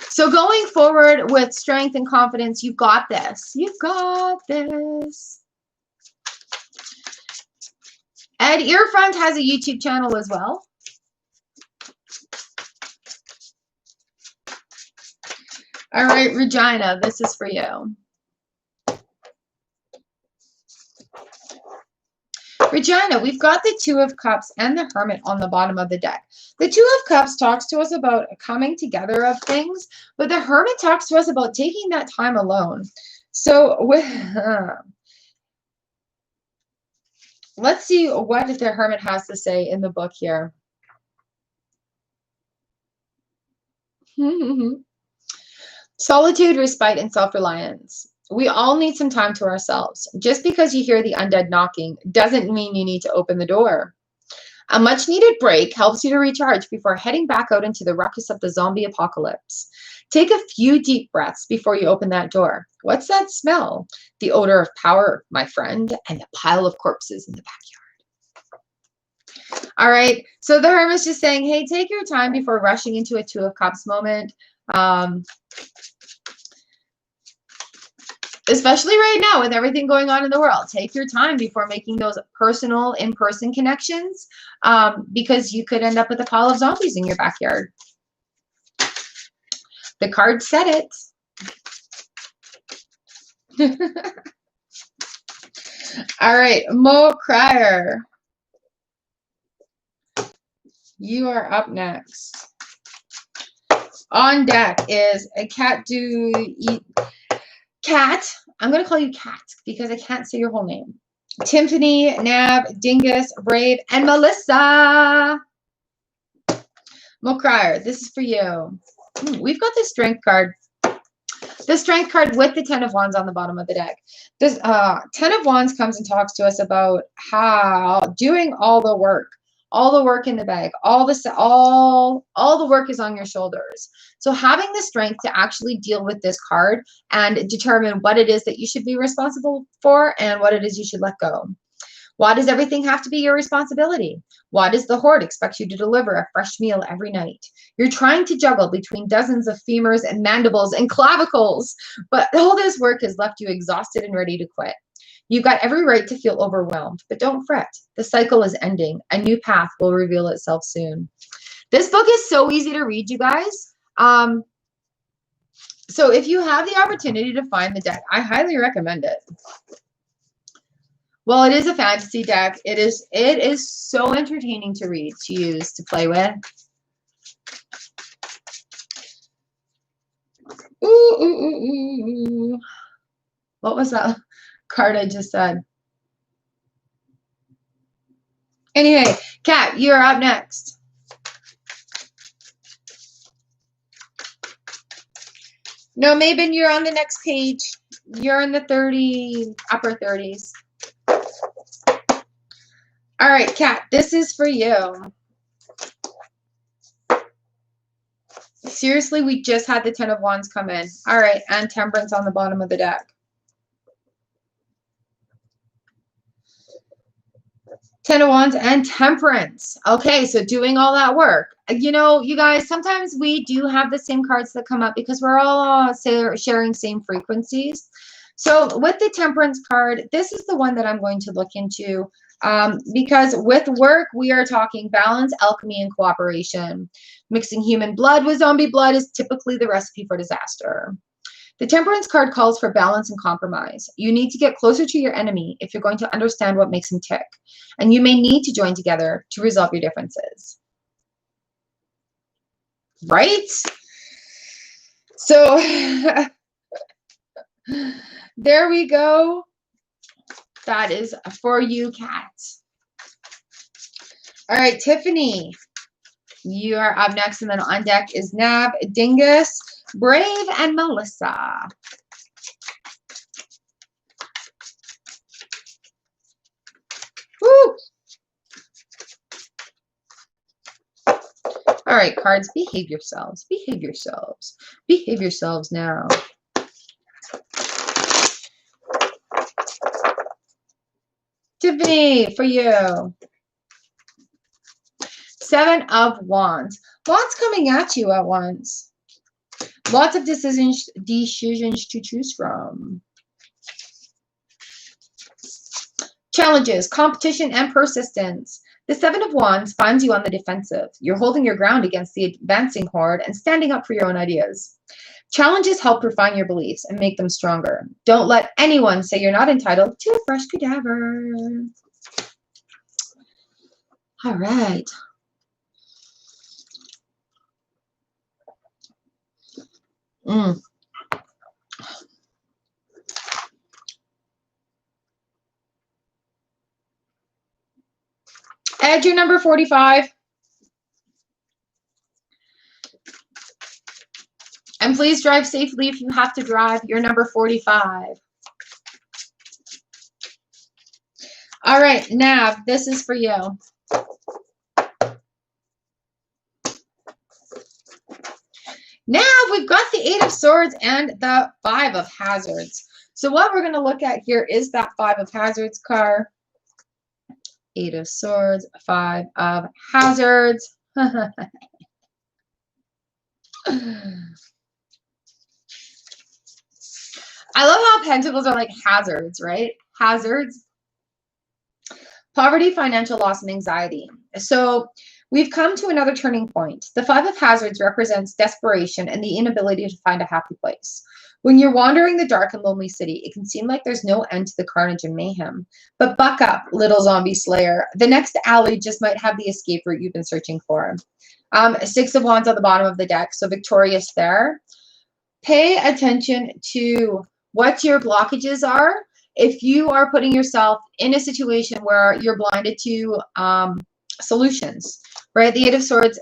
So going forward with strength and confidence, you've got this. You've got this. Ed Earfront has a YouTube channel as well. All right, Regina, this is for you. Regina, we've got the 2 of Cups and the Hermit on the bottom of the deck. The 2 of Cups talks to us about coming together of things, but the Hermit talks to us about taking that time alone. So with Let's see what the Hermit has to say in the book here. Solitude, respite, and self-reliance. We all need some time to ourselves. Just because you hear the undead knocking doesn't mean you need to open the door. A much-needed break helps you to recharge before heading back out into the ruckus of the zombie apocalypse. Take a few deep breaths before you open that door. What's that smell? The odor of power, my friend, and the pile of corpses in the backyard. All right, so the Hermit's just saying, hey, take your time before rushing into a Two of Cups moment. Especially right now with everything going on in the world. Take your time before making those personal, in-person connections, because you could end up with a pile of zombies in your backyard. The card said it. All right, Mo Cryer. You are up next. On deck is a Cat. I'm going to call you Cat because I can't say your whole name. Tiffany, Nav, Dingus, Brave, and Melissa. Mo Cryer, this is for you. We've got the Strength card. The Strength card with the Ten of Wands on the bottom of the deck. This Ten of Wands comes and talks to us about how doing all the work in the bag, all the work is on your shoulders. So having the strength to actually deal with this card and determine what it is that you should be responsible for and what it is you should let go. Why does everything have to be your responsibility? Why does the Horde expect you to deliver a fresh meal every night? You're trying to juggle between dozens of femurs and mandibles and clavicles, but all this work has left you exhausted and ready to quit. You've got every right to feel overwhelmed, but don't fret. The cycle is ending. A new path will reveal itself soon. This book is so easy to read, you guys. So if you have the opportunity to find the deck, I highly recommend it. Well, it is a fantasy deck. It is so entertaining to read, to use, to play with. Ooh. What was that card I just said? Anyway, Kat, you're up next. No, Mabin, you're on the next page. You're in the upper 30s. All right, Kat, this is for you. Seriously, we just had the Ten of Wands come in. All right, and Temperance on the bottom of the deck. Ten of Wands and Temperance. Okay, so doing all that work. You know, you guys, sometimes we do have the same cards that come up because we're all sharing same frequencies. So with the Temperance card, this is the one that I'm going to look into, because with work, we are talking balance, alchemy, and cooperation. Mixing human blood with zombie blood is typically the recipe for disaster. The Temperance card calls for balance and compromise. You need to get closer to your enemy if you're going to understand what makes him tick. And you may need to join together to resolve your differences. Right? So, there we go. That is for you, Kat. All right, Tiffany, you are up next. And then on deck is Nav, Dingus, Brave, and Melissa. Woo! All right, cards, behave yourselves. Behave yourselves. Behave yourselves now. Tiffany, for you. Seven of Wands. Lots coming at you at once. Lots of decisions to choose from. Challenges, competition, and persistence. The Seven of Wands finds you on the defensive. You're holding your ground against the advancing horde and standing up for your own ideas. Challenges help refine your beliefs and make them stronger. Don't let anyone say you're not entitled to a fresh cadaver. All right. Ed, you're number 45. And please drive safely if you have to drive. You're number 45. All right, Nav, this is for you. Now we've got the 8 of Swords and the 5 of Hazards. So what we're going to look at here is that 5 of Hazards card. 8 of Swords, 5 of Hazards. I love how Pentacles are like hazards, right? Hazards. Poverty, financial loss, and anxiety. So we've come to another turning point. The 5 of Hazards represents desperation and the inability to find a happy place. When you're wandering the dark and lonely city, it can seem like there's no end to the carnage and mayhem. But buck up, little zombie slayer. The next alley just might have the escape route you've been searching for. 6 of Wands on the bottom of the deck, so victorious there. Pay attention to what your blockages are. If you are putting yourself in a situation where you're blinded to solutions, right? The 8 of Swords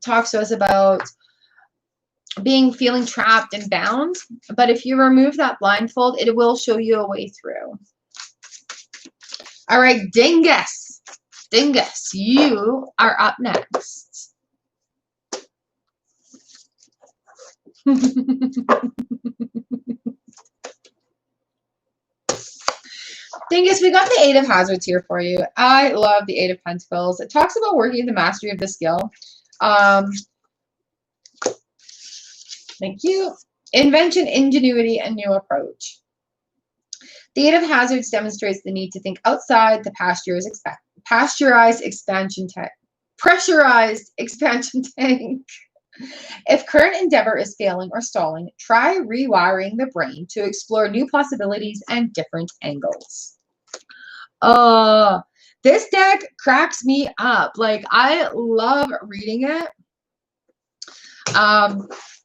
talks to us about feeling trapped and bound. But if you remove that blindfold, it will show you a way through. All right, Dingus. Dingus, you are up next. Dingus, we got the 8 of Hazards here for you. I love the 8 of Pentacles. It talks about working the mastery of the skill. Thank you. Invention, ingenuity, and new approach. The 8 of Hazards demonstrates the need to think outside the pressurized expansion tank. If current endeavor is failing or stalling, try rewiring the brain to explore new possibilities and different angles. This deck cracks me up. Like, I love reading it.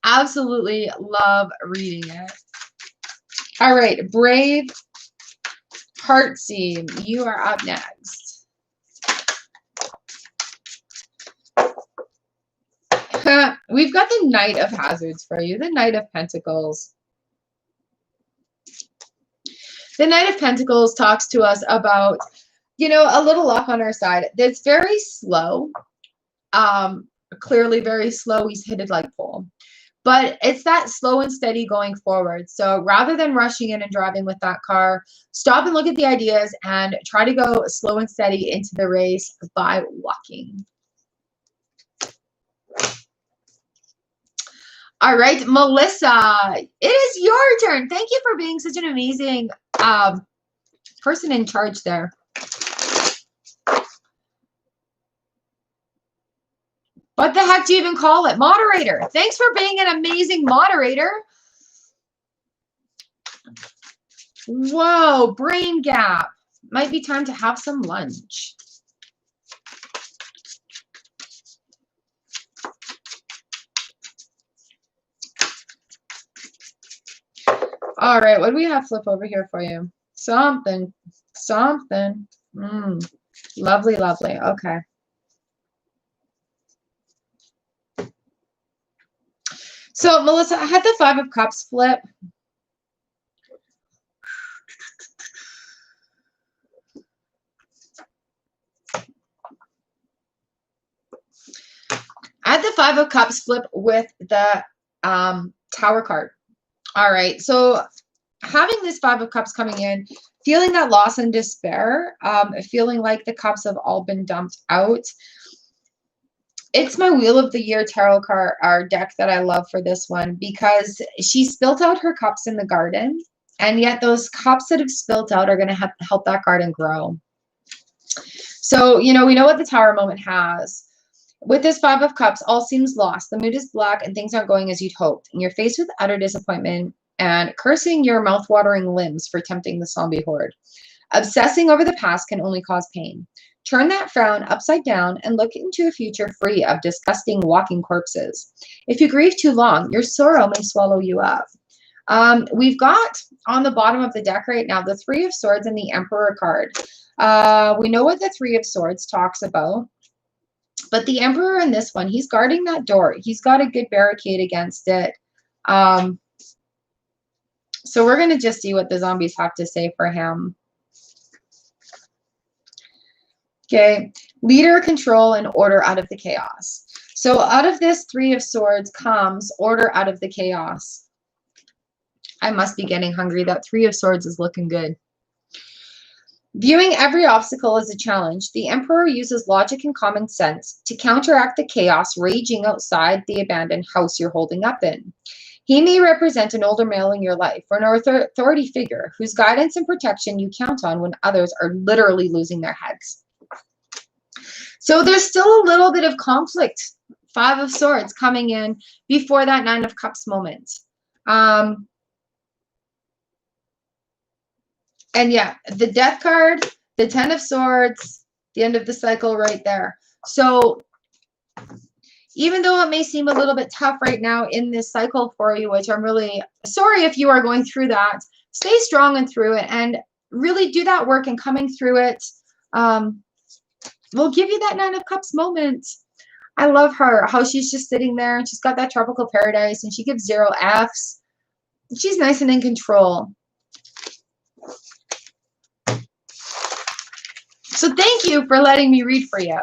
Absolutely love reading it. All right, Brave Heartseam, you are up next. We've got the Knight of Hazards for you, the Knight of Pentacles. The Knight of Pentacles talks to us about, you know, a little luck on our side. It's very slow, clearly very slow. He's hit it like pole. But it's that slow and steady going forward. So rather than rushing in and driving with that car, stop and look at the ideas and try to go slow and steady into the race by walking. All right, Melissa, it is your turn. Thank you for being such an amazing person in charge there. What the heck do you even call it? Moderator. Thanks for being an amazing moderator. Whoa, brain gap. Might be time to have some lunch. All right, what do we have flip over here for you? Something. Lovely, lovely. Okay. So, Melissa, I had the 5 of Cups flip. I had the 5 of Cups flip with the Tower card. All right, so having this 5 of Cups coming in, feeling that loss and despair, feeling like the cups have all been dumped out. It's my Wheel of the Year tarot card, our deck that I love for this one, because she spilt out her cups in the garden, and yet those cups that have spilt out are going to help that garden grow. So, you know, we know what the Tower moment has. With this 5 of Cups, all seems lost. The mood is black and things aren't going as you'd hoped. And you're faced with utter disappointment and cursing your mouth-watering limbs for tempting the zombie horde. Obsessing over the past can only cause pain. Turn that frown upside down and look into a future free of disgusting walking corpses. If you grieve too long, your sorrow may swallow you up. We've got on the bottom of the deck right now the Three of Swords and the Emperor card. We know what the Three of Swords talks about, but the Emperor in this one, he's guarding that door. He's got a good barricade against it. So we're going to just see what the zombies have to say for him. Okay, leader, control, and order out of the chaos. So out of this Three of Swords comes order out of the chaos. I must be getting hungry. That Three of Swords is looking good. Viewing every obstacle as a challenge, the Emperor uses logic and common sense to counteract the chaos raging outside the abandoned house you're holding up in. He may represent an older male in your life or an authority figure whose guidance and protection you count on when others are literally losing their heads. So there's still a little bit of conflict. Five of Swords coming in before that Nine of Cups moment. And yeah, the Death card, the Ten of Swords, the end of the cycle right there. So even though it may seem a little bit tough right now in this cycle for you, which I'm really sorry if you are going through that, stay strong and through it and really do that work and coming through it. We'll give you that Nine of Cups moment. I love her, how she's just sitting there and she's got that tropical paradise and she gives 0 Fs. She's nice and in control. So thank you for letting me read for you.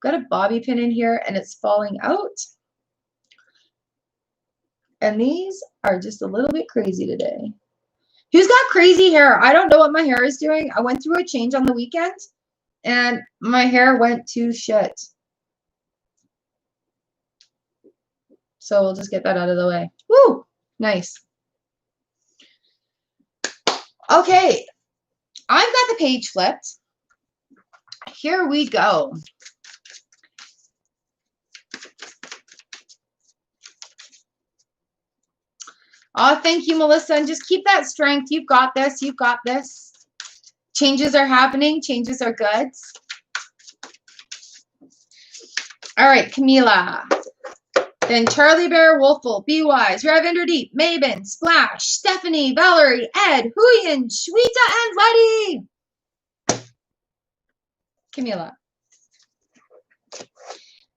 Got a bobby pin in here and it's falling out. And these are just a little bit crazy today. Who's got crazy hair? I don't know what my hair is doing. I went through a change on the weekend and my hair went to shit. So we'll just get that out of the way. Woo! Nice. Okay. I've got the page flipped. Here we go. Oh, thank you, Melissa. And just keep that strength. You've got this. You've got this. Changes are happening. Changes are good. All right, Camila. Then Charlie Bear, Wolfle, Be Wise, Ravinder Deep, Mabin, Splash, Stephanie, Valerie, Ed, Huyen, Shweta, and Letty. Camila.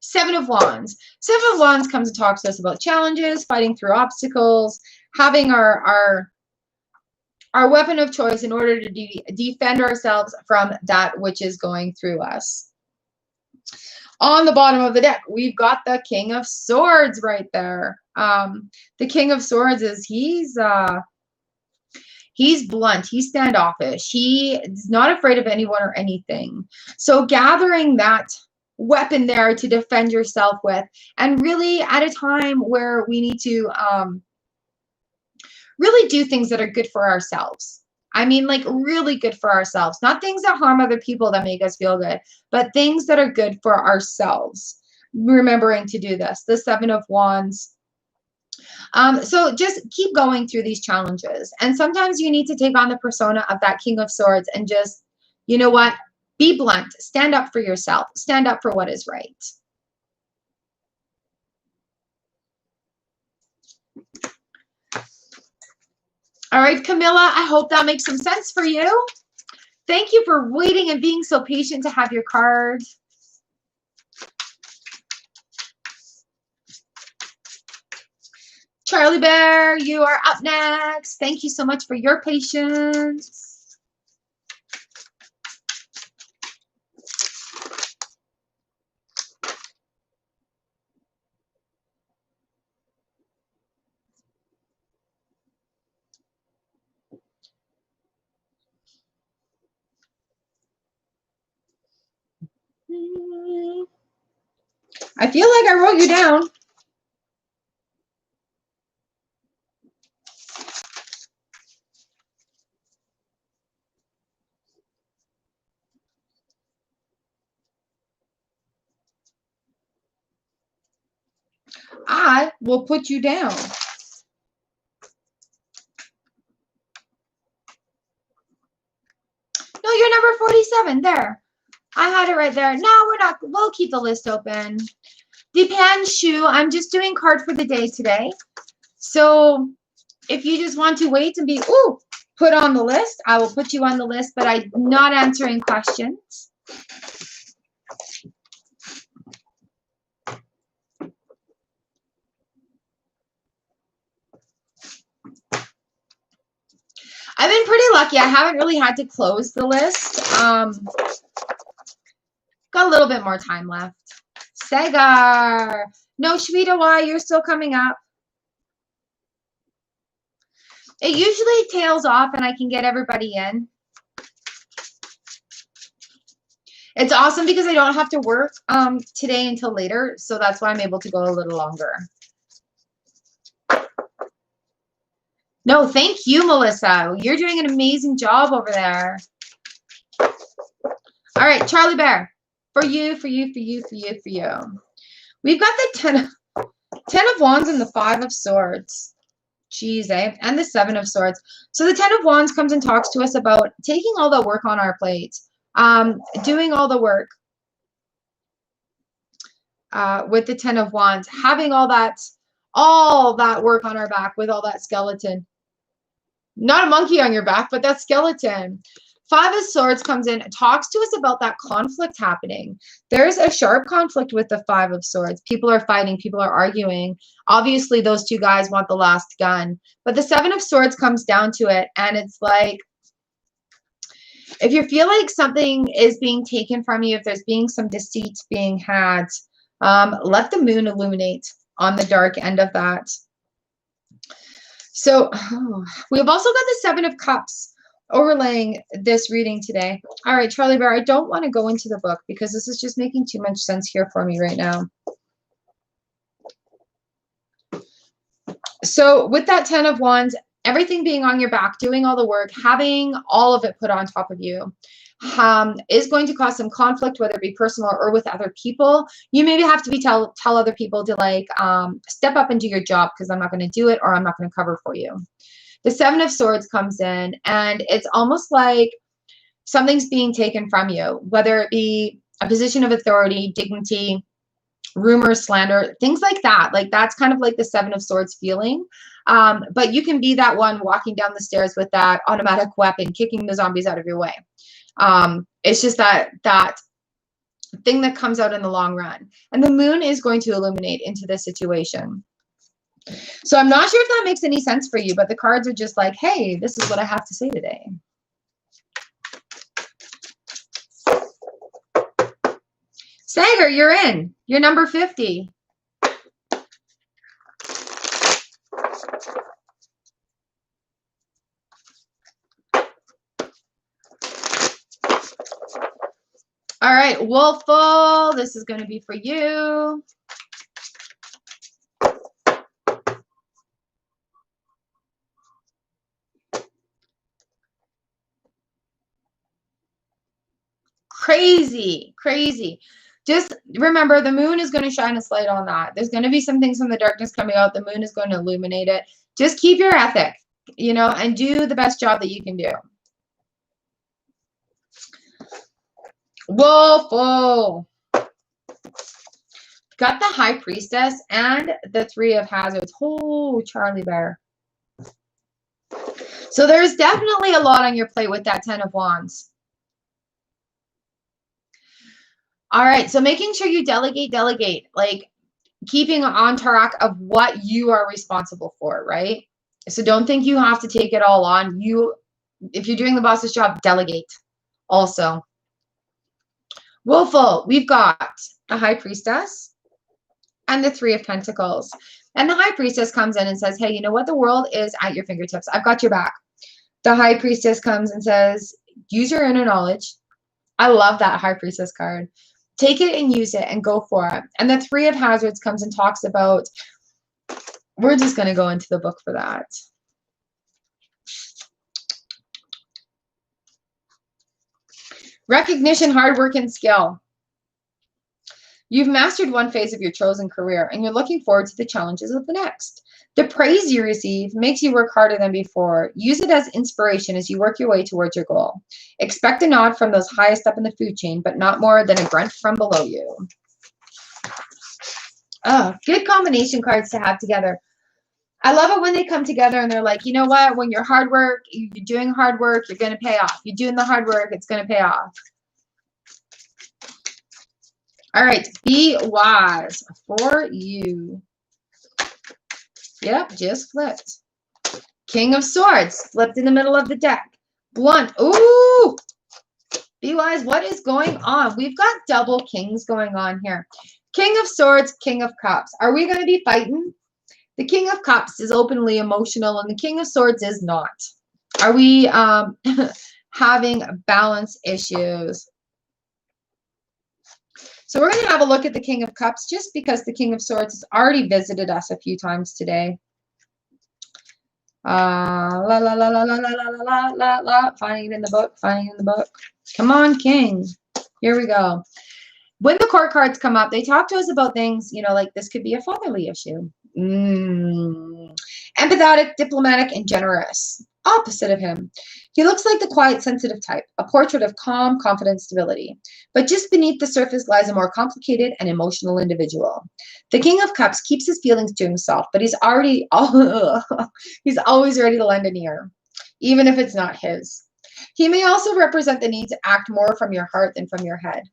Seven of Wands. Seven of Wands comes and talks to us about challenges, fighting through obstacles, having our weapon of choice in order to defend ourselves from that which is going through us. On the bottom of the deck, we've got the King of Swords right there. The King of Swords is he's blunt, he's standoffish, he's not afraid of anyone or anything. So gathering that weapon there to defend yourself with, and really at a time where we need to really do things that are good for ourselves. I mean, like really good for ourselves, not things that harm other people that make us feel good, but things that are good for ourselves. Remembering to do this, the Seven of Wands. So just keep going through these challenges. And sometimes you need to take on the persona of that King of Swords and just, you know what, be blunt, stand up for yourself, stand up for what is right. All right, Camilla, I hope that makes some sense for you. Thank you for waiting and being so patient to have your card. Charlie Bear, you are up next. Thank you so much for your patience. I feel like I wrote you down. I will put you down. No, you're number 47. There. I had it right there. No, we'll keep the list open. Depends, Shu. I'm just doing card for the day today. So if you just want to wait and be, ooh, put on the list, I will put you on the list, but I'm not answering questions. I've been pretty lucky. I haven't really had to close the list. Got a little bit more time left. Sagar. No, Shveta, why? You're still coming up. It usually tails off and I can get everybody in. It's awesome because I don't have to work today until later. So that's why I'm able to go a little longer. No, thank you, Melissa. You're doing an amazing job over there. All right, Charlie Bear. For you. We've got the 10 of Wands and the 5 of Swords. Jeez, eh? And the 7 of Swords. So the 10 of Wands comes and talks to us about taking all the work on our plate. Doing all the work. With the 10 of Wands. Having all that work on our back with all that skeleton. Not a monkey on your back, but that skeleton. 5 of Swords comes in and talks to us about that conflict happening. There's a sharp conflict with the 5 of Swords. People are fighting. People are arguing. Obviously, those two guys want the last gun. But the 7 of Swords comes down to it, and it's like, if you feel like something is being taken from you, if there's being some deceit being had, let the moon illuminate on the dark end of that. So we've also got the 7 of Cups overlaying this reading today. All right, Charlie Bear, I don't want to go into the book because this is just making too much sense here for me right now. So with that 10 of Wands, everything being on your back, doing all the work, having all of it put on top of you, is going to cause some conflict, whether it be personal or with other people. You maybe have to tell other people to like step up and do your job because I'm not going to do it or I'm not going to cover for you. The 7 of Swords comes in and it's almost like something's being taken from you, whether it be a position of authority, dignity, rumor, slander, things like that. Like that's kind of like the 7 of Swords feeling. But you can be that one walking down the stairs with that automatic weapon, kicking the zombies out of your way. It's just that thing that comes out in the long run. And the moon is going to illuminate into this situation. So I'm not sure if that makes any sense for you, but the cards are just like, hey, this is what I have to say today. Sager, you're in. You're number 50. All right, Wolful, this is going to be for you. Crazy, crazy. Just remember, the moon is going to shine a light on that. There's going to be some things from the darkness coming out. The moon is going to illuminate it. Just keep your ethic, you know, and do the best job that you can do. Wolful. Got the High Priestess and the 3 of Hazards. Oh, Charlie Bear. So there's definitely a lot on your plate with that 10 of Wands. All right, so making sure you delegate, like keeping on track of what you are responsible for, right? So don't think you have to take it all on. If you're doing the boss's job, delegate also. Wolful, we've got a High Priestess and the 3 of Pentacles. And the High Priestess comes in and says, hey, you know what? The world is at your fingertips. I've got your back. The High Priestess comes and says, use your inner knowledge. I love that High Priestess card. Take it and use it and go for it. And the 3 of Hazards comes and talks about, we're just going to go into the book for that. Recognition, hard work, and skill. You've mastered one phase of your chosen career and you're looking forward to the challenges of the next. The praise you receive makes you work harder than before. Use it as inspiration as you work your way towards your goal. Expect a nod from those highest up in the food chain, but not more than a grunt from below you. Oh, good combination cards to have together. I love it when they come together and they're like, you know what? When you're hard work, you're doing hard work, you're going to pay off. You're doing the hard work, it's going to pay off. All right, be wise for you. Yep, just flipped. King of Swords, flipped in the middle of the deck. Blunt. Ooh! Be wise, what is going on? We've got double kings going on here. King of Swords, King of Cups. Are we going to be fighting? The King of Cups is openly emotional, and the King of Swords is not. Are we having balance issues? So we're going to have a look at the King of Cups just because the King of Swords has already visited us a few times today. La la la la la la la la la la. Finding it in the book. Finding it in the book. Come on, King. Here we go. When the court cards come up, they talk to us about things, you know, like this could be a fatherly issue. Empathetic, diplomatic, and generous. Opposite of him. He looks like the quiet, sensitive type, a portrait of calm, confident stability. But just beneath the surface lies a more complicated and emotional individual. The King of Cups keeps his feelings to himself, but he's always ready to lend an ear, even if it's not his. He may also represent the need to act more from your heart than from your head.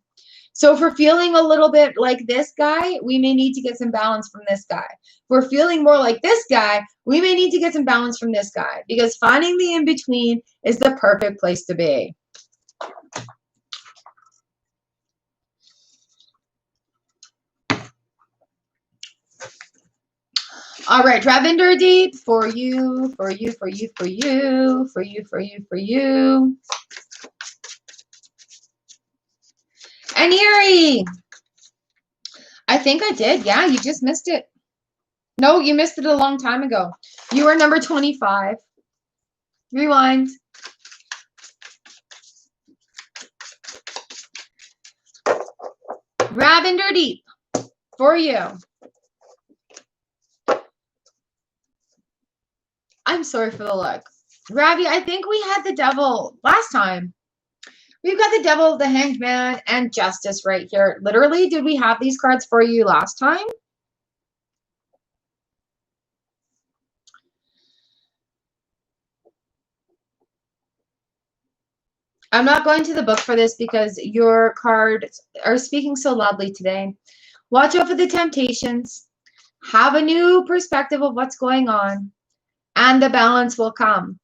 So if we're feeling a little bit like this guy, we may need to get some balance from this guy. If we're feeling more like this guy, we may need to get some balance from this guy, because finding the in-between is the perfect place to be. All right, Ravinder Deep, for you, for you, for you, for you, for you, for you, for you. And Erie. I think I did. Yeah, you just missed it. No, you missed it a long time ago. You were number 25. Rewind. Ravinder Deep, for you. I'm sorry for the look. Ravi, I think we had the devil last time. We've got the devil, the hanged man, and justice right here. Literally, did we have these cards for you last time? I'm not going to the book for this because your cards are speaking so loudly today. Watch out for the temptations. Have a new perspective of what's going on, and the balance will come.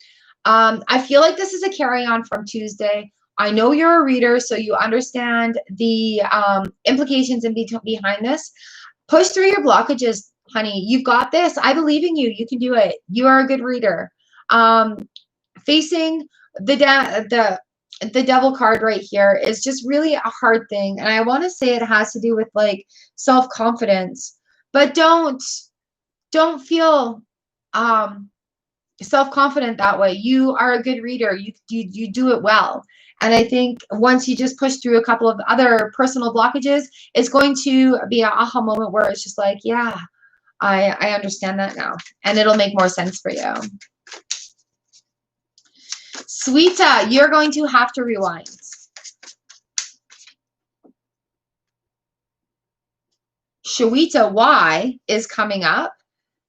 I feel like this is a carry-on from Tuesday. I know you're a reader, so you understand the implications behind this. Push through your blockages, honey. You've got this. I believe in you. You can do it. You are a good reader. Facing the devil card right here is just really a hard thing. And I want to say it has to do with like self-confidence, but don't feel self-confident that way. You are a good reader. You do it well. And I think once you just push through a couple of other personal blockages, it's going to be an aha moment where it's just like, yeah, I understand that now. And it'll make more sense for you. Sweeta, you're going to have to rewind. Shawita Y is coming up.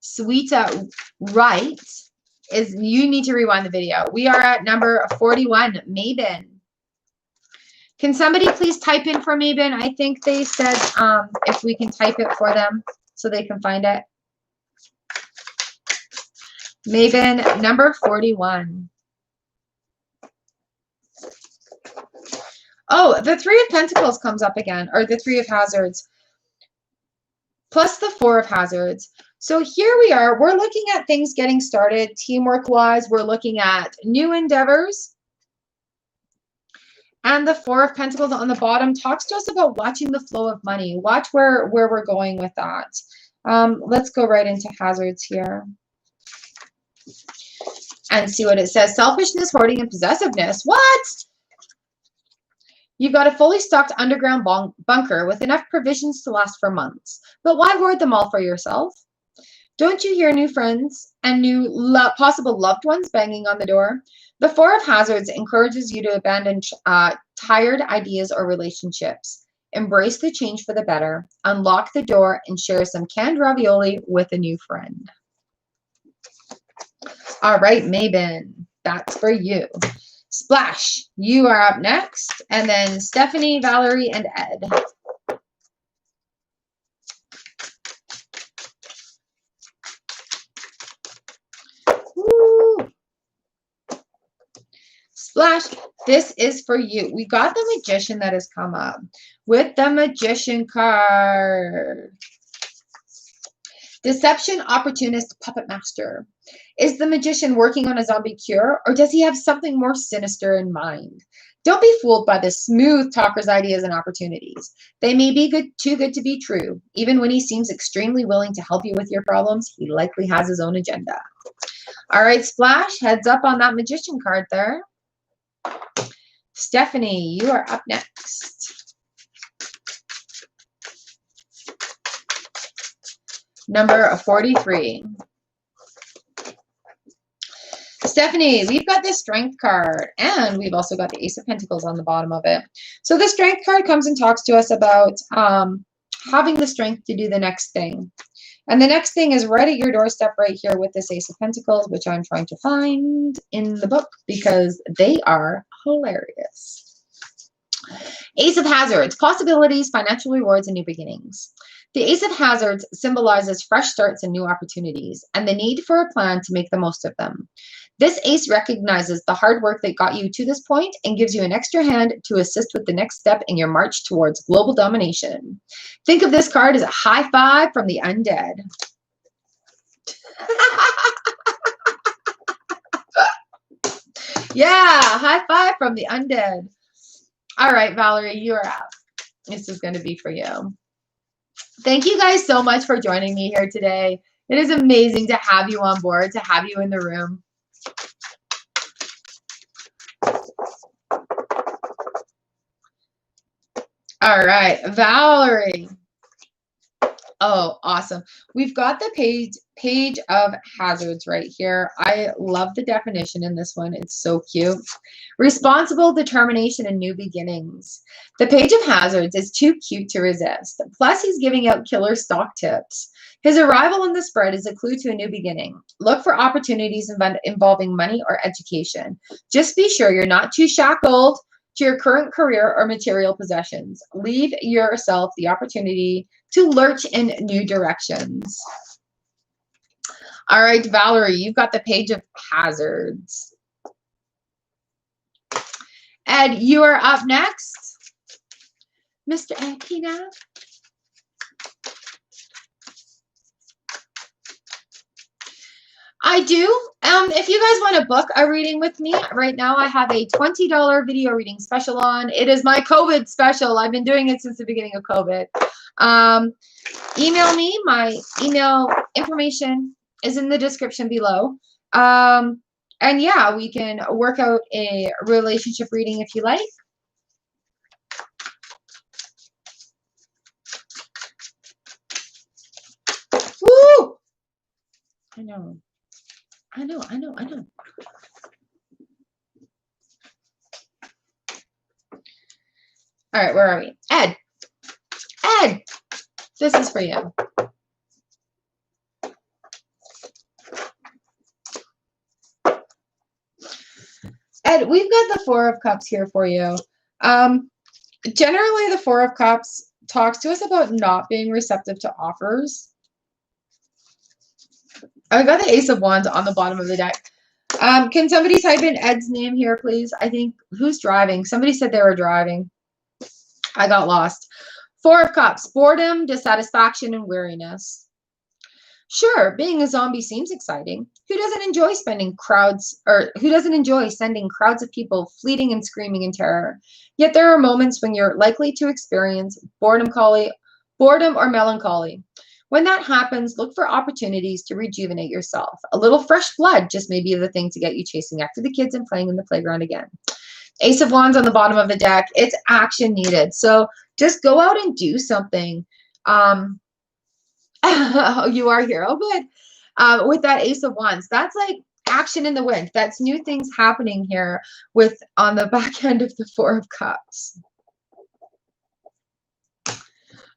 Sweeta Right is, you need to rewind the video. We are at number 41, Mabin. Can somebody please type in for Mabin? I think they said if we can type it for them so they can find it. Mabin, number 41. Oh, the Three of Pentacles comes up again, or the Three of Hazards, plus the Four of Hazards. So here we are. We're looking at things getting started teamwork-wise. We're looking at new endeavors. And the Four of Pentacles on the bottom talks to us about watching the flow of money. Watch where we're going with that. Let's go right into hazards here and see what it says. Selfishness, hoarding, and possessiveness. What? You've got a fully stocked underground bunker with enough provisions to last for months. But why hoard them all for yourself? Don't you hear new friends and new possible loved ones banging on the door? The Four of Hazards encourages you to abandon tired ideas or relationships. Embrace the change for the better. Unlock the door and share some canned ravioli with a new friend. All right, Mabon, that's for you. Splash, you are up next. And then Stephanie, Valerie, and Ed. Woo. Splash, this is for you. We got the Magician that has come up with the Magician card. Deception, opportunist, puppet master. Is the magician working on a zombie cure, or does he have something more sinister in mind? Don't be fooled by the smooth talker's ideas and opportunities. They may be too good to be true. Even when he seems extremely willing to help you with your problems, he likely has his own agenda. All right, Splash, heads up on that magician card there. Stephanie, you are up next. Number 43. Stephanie, we've got the Strength card, and we've also got the Ace of Pentacles on the bottom of it. So the Strength card comes and talks to us about having the strength to do the next thing. And the next thing is right at your doorstep right here with this Ace of Pentacles, which I'm trying to find in the book because they are hilarious. Ace of Hazards, possibilities, financial rewards, and new beginnings. The Ace of Hazards symbolizes fresh starts and new opportunities, and the need for a plan to make the most of them. This ace recognizes the hard work that got you to this point and gives you an extra hand to assist with the next step in your march towards global domination. Think of this card as a high five from the undead. Yeah, high five from the undead. All right, Valerie, you are up. This is going to be for you. Thank you guys so much for joining me here today. It is amazing to have you on board, to have you in the room. All right, Valerie. Oh, awesome. We've got the page of hazards right here. I love the definition in this one. It's so cute. Responsible, determination, and new beginnings. The page of hazards is too cute to resist. Plus, he's giving out killer stock tips. His arrival in the spread is a clue to a new beginning. Look for opportunities involving money or education. Just be sure you're not too shackled to your current career or material possessions. Leave yourself the opportunity to lurch in new directions. All right, Valerie, you've got the page of hazards. Ed, you are up next. Mr. Ed Pina. I do. If you guys want to book a reading with me, right now I have a $20 video reading special on. It is my COVID special. I've been doing it since the beginning of COVID. Email me. My email information is in the description below. And yeah, we can work out a relationship reading if you like. Woo! I know. All right, where are we? Ed, this is for you. Ed, we've got the Four of Cups here for you. Generally, the Four of Cups talks to us about not being receptive to offers. I got the Ace of Wands on the bottom of the deck. Can somebody type in Ed's name here, please? I think, who's driving? Somebody said they were driving. I got lost. Four of Cups, boredom, dissatisfaction, and weariness. Sure, being a zombie seems exciting. Who doesn't enjoy sending crowds of people fleeing and screaming in terror? Yet there are moments when you're likely to experience boredom or melancholy. When that happens, look for opportunities to rejuvenate yourself. A little fresh blood just may be the thing to get you chasing after the kids and playing in the playground again. Ace of Wands on the bottom of the deck. It's action needed. So just go out and do something. You are here. Oh, good. With that Ace of Wands, that's like action in the wind. That's new things happening here on the back end of the Four of Cups.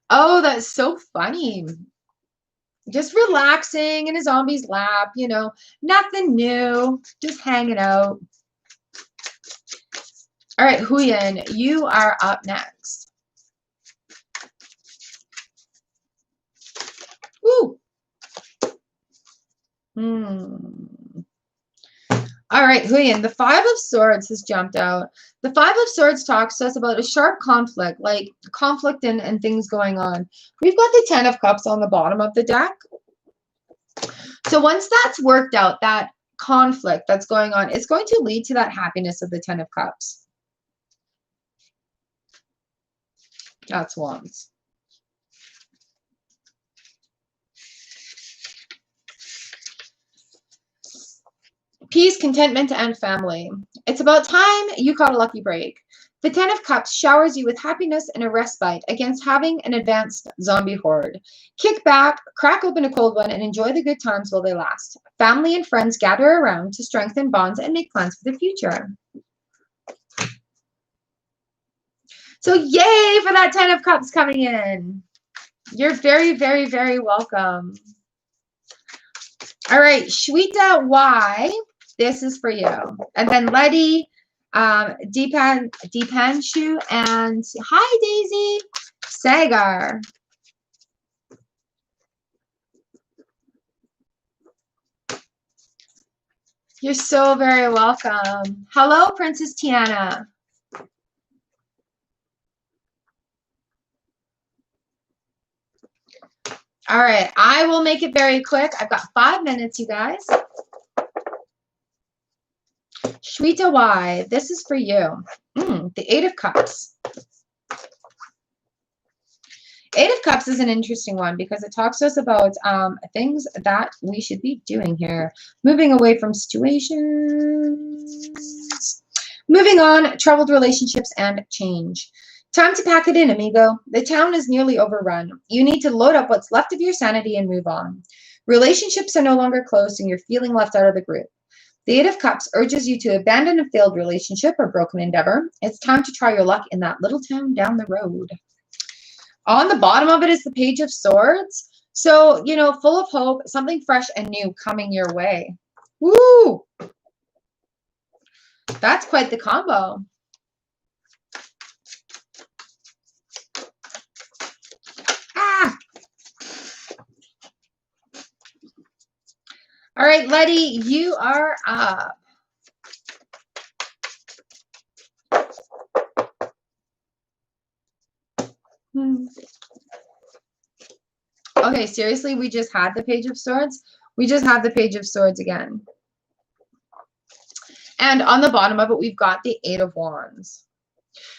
Oh, that's so funny. Just relaxing in a zombie's lap, you know, nothing new, just hanging out. All right, Huyen, you are up next. Woo. All right, Huyen, the Five of Swords has jumped out. The Five of Swords talks to us about a sharp conflict, like conflict and things going on. We've got the Ten of Cups on the bottom of the deck. So once that's worked out, that conflict that's going on, it's going to lead to that happiness of the Ten of Cups. That's Wands. Peace, contentment, and family. It's about time you caught a lucky break. The Ten of Cups showers you with happiness and a respite against having an advanced zombie horde. Kick back, crack open a cold one, and enjoy the good times while they last. Family and friends gather around to strengthen bonds and make plans for the future. So yay for that Ten of Cups coming in. You're very, very, very welcome. All right, Shweta Y, this is for you. And then Letty, Deepanshu, and hi, Daisy, Sagar. You're so very welcome. Hello, Princess Tiana. All right, I will make it very quick. I've got 5 minutes, you guys. Shweta Y, this is for you. The Eight of Cups. Eight of Cups is an interesting one because it talks to us about things that we should be doing here. Moving away from situations. Moving on, troubled relationships and change. Time to pack it in, amigo. The town is nearly overrun. You need to load up what's left of your sanity and move on. Relationships are no longer close and you're feeling left out of the group. The Eight of Cups urges you to abandon a failed relationship or broken endeavor. It's time to try your luck in that little town down the road. On the bottom of it is the Page of Swords. So, you know, full of hope, something fresh and new coming your way. Woo! That's quite the combo. Ah! All right, Letty, you are up. Okay, seriously, we just had the Page of Swords. We just have the Page of Swords again. And on the bottom of it, we've got the Eight of Wands.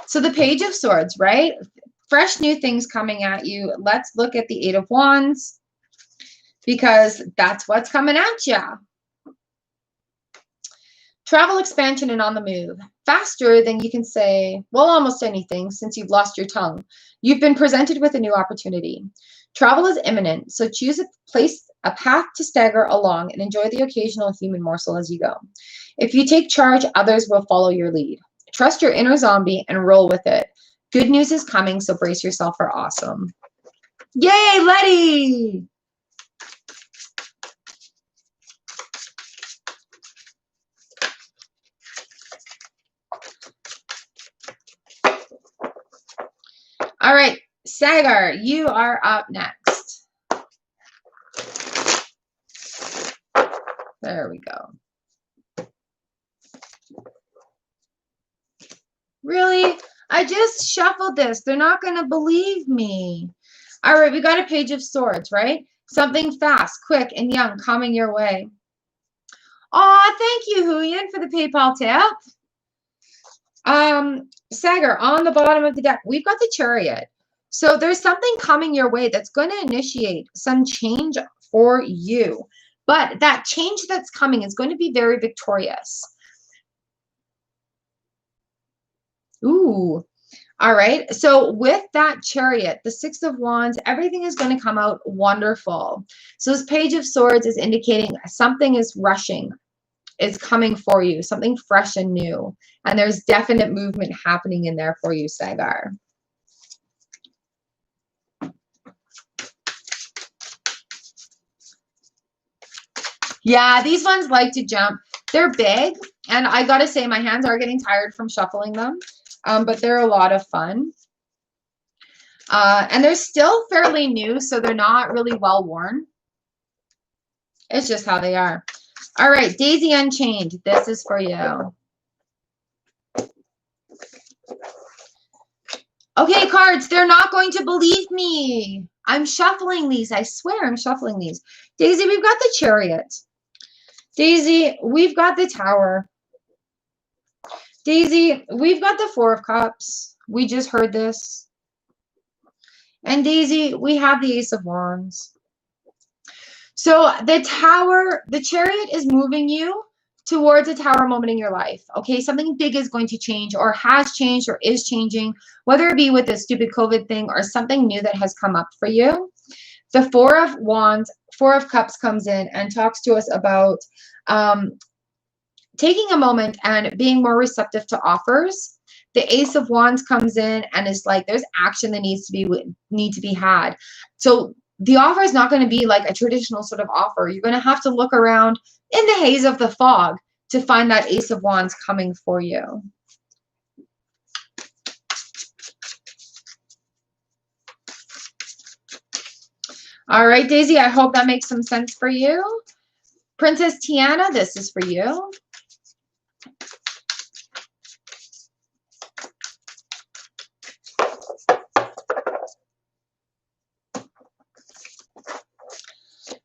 So the Page of Swords, right? Fresh new things coming at you. Let's look at the Eight of Wands because that's what's coming at you. Travel, expansion, and on the move. Faster than you can say, well, almost anything since you've lost your tongue. You've been presented with a new opportunity. Travel is imminent, so choose a path to stagger along and enjoy the occasional human morsel as you go. If you take charge, others will follow your lead. Trust your inner zombie and roll with it. Good news is coming, so brace yourself for awesome. Yay, Letty! All right, Sagar, you are up next. There we go. Really? I just shuffled this. They're not going to believe me. All right, we got a Page of Swords, right? Something fast, quick, and young coming your way. Aw, thank you, Huyen, for the PayPal tip. Sagar, on the bottom of the deck, we've got the Chariot. So there's something coming your way that's going to initiate some change for you. But that change that's coming is going to be very victorious. Ooh. All right. So with that Chariot, the Six of Wands, everything is going to come out wonderful. So this Page of Swords is indicating something is rushing. Is coming for you, something fresh and new. And there's definite movement happening in there for you, Sagar. Yeah, these ones like to jump. They're big, and I gotta say my hands are getting tired from shuffling them, but they're a lot of fun. And they're still fairly new, so they're not really well worn. It's just how they are. All right, Daisy Unchained, this is for you. Okay, cards, they're not going to believe me. I'm shuffling these. I swear I'm shuffling these. Daisy, we've got the Chariot. Daisy, we've got the Tower. Daisy, we've got the Four of Cups. We just heard this. And Daisy, we have the Ace of Wands. So the Tower, the Chariot is moving you towards a tower moment in your life. Okay, something big is going to change, or has changed, or is changing, whether it be with this stupid COVID thing or something new that has come up for you. The Four of Wands, Four of Cups comes in and talks to us about taking a moment and being more receptive to offers. The Ace of Wands comes in and is like, there's action that needs to be had. So the offer is not going to be like a traditional sort of offer. You're going to have to look around in the haze of the fog to find that Ace of Wands coming for you. All right, Daisy, I hope that makes some sense for you. Princess Tiana, this is for you.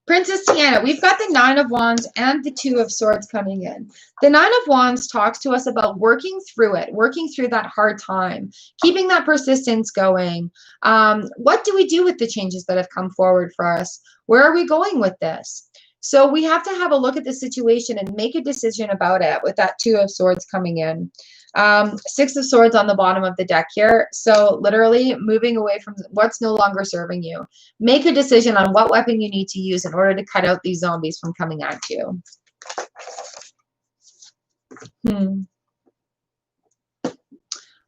Princess Tiana, we've got the Nine of Wands and the Two of Swords coming in. The Nine of Wands talks to us about working through it, working through that hard time, keeping that persistence going. What do we do with the changes that have come forward for us? Where are we going with this? So we have to have a look at the situation and make a decision about it with that Two of Swords coming in. Six of Swords on the bottom of the deck here. So literally moving away from what's no longer serving you. Make a decision on what weapon you need to use in order to cut out these zombies from coming at you.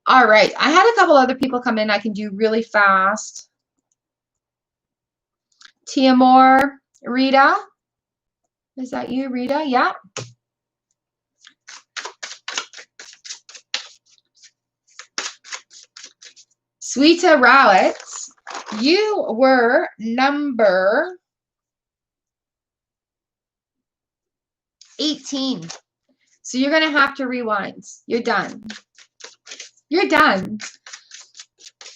All right. I had a couple other people come in I can do really fast. Tiamor, Rita. Is that you, Rita? Yeah. Sweeta Rowett, you were number 18. So you're going to have to rewind. You're done. You're done.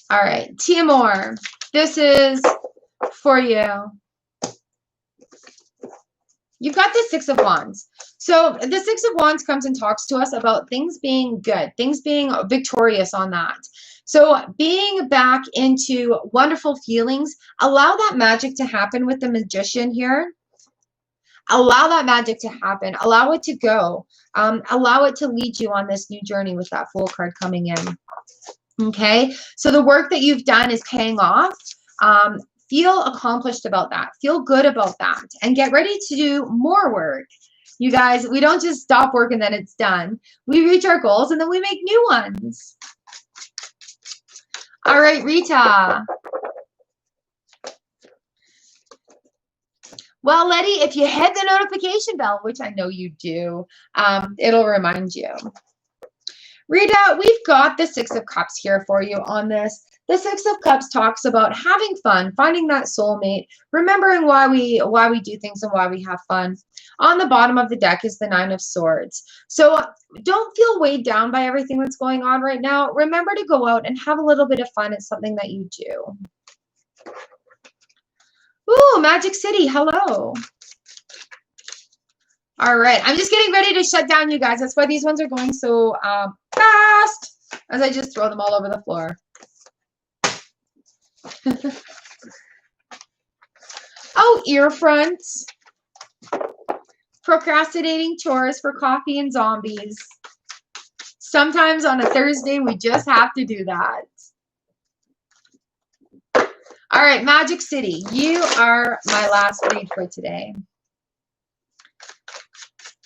All right. Tiamor, this is for you. You've got the Six of Wands. So the Six of Wands comes and talks to us about things being good, things being victorious on that. So being back into wonderful feelings, allow that magic to happen with the Magician here. Allow that magic to happen. Allow it to go. Allow it to lead you on this new journey with that Fool card coming in. Okay, so the work that you've done is paying off. Feel accomplished about that. Feel good about that. And get ready to do more work. You guys, we don't just stop work and then it's done. We reach our goals and then we make new ones. All right, Rita. Well, Letty, if you hit the notification bell, which I know you do, it'll remind you. Rita, we've got the Six of Cups here for you on this. The Six of Cups talks about having fun, finding that soulmate, remembering why we do things and why we have fun. On the bottom of the deck is the Nine of Swords. So don't feel weighed down by everything that's going on right now. Remember to go out and have a little bit of fun. It's something that you do. Ooh, Magic City, hello. All right, I'm just getting ready to shut down, you guys. That's why these ones are going so fast as I just throw them all over the floor. Oh, ear fronts. Procrastinating chores for coffee and zombies. Sometimes on a Thursday, we just have to do that. All right, Magic City, you are my last read for today.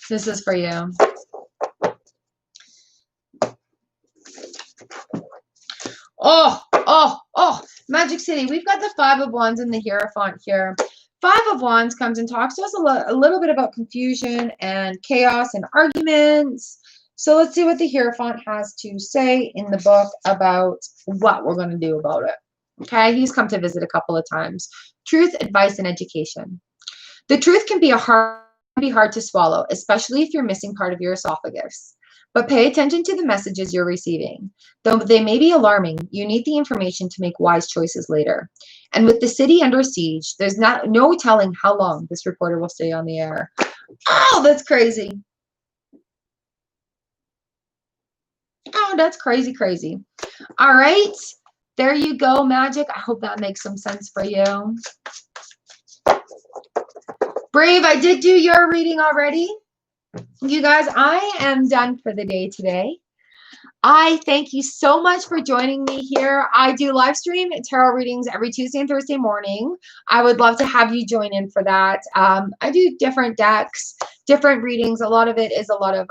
This is for you. Oh, Magic City. We've got the Five of Wands and the Hierophant here. Five of Wands comes and talks to us a little bit about confusion and chaos and arguments. So let's see what the Hierophant has to say in the book about what we're going to do about it. Okay, he's come to visit a couple of times. Truth, advice, and education. The truth can be hard to swallow, especially if you're missing part of your esophagus. But pay attention to the messages you're receiving. Though they may be alarming, you need the information to make wise choices later. And with the city under siege, there's no telling how long this reporter will stay on the air. Oh, that's crazy. Oh, that's crazy, crazy. All right. There you go, Magic. I hope that makes some sense for you. Brave, I did do your reading already. You guys, I am done for the day today. I thank you so much for joining me here. I do live stream tarot readings every Tuesday and Thursday morning. I would love to have you join in for that. I do different decks, different readings. A lot of it is a lot of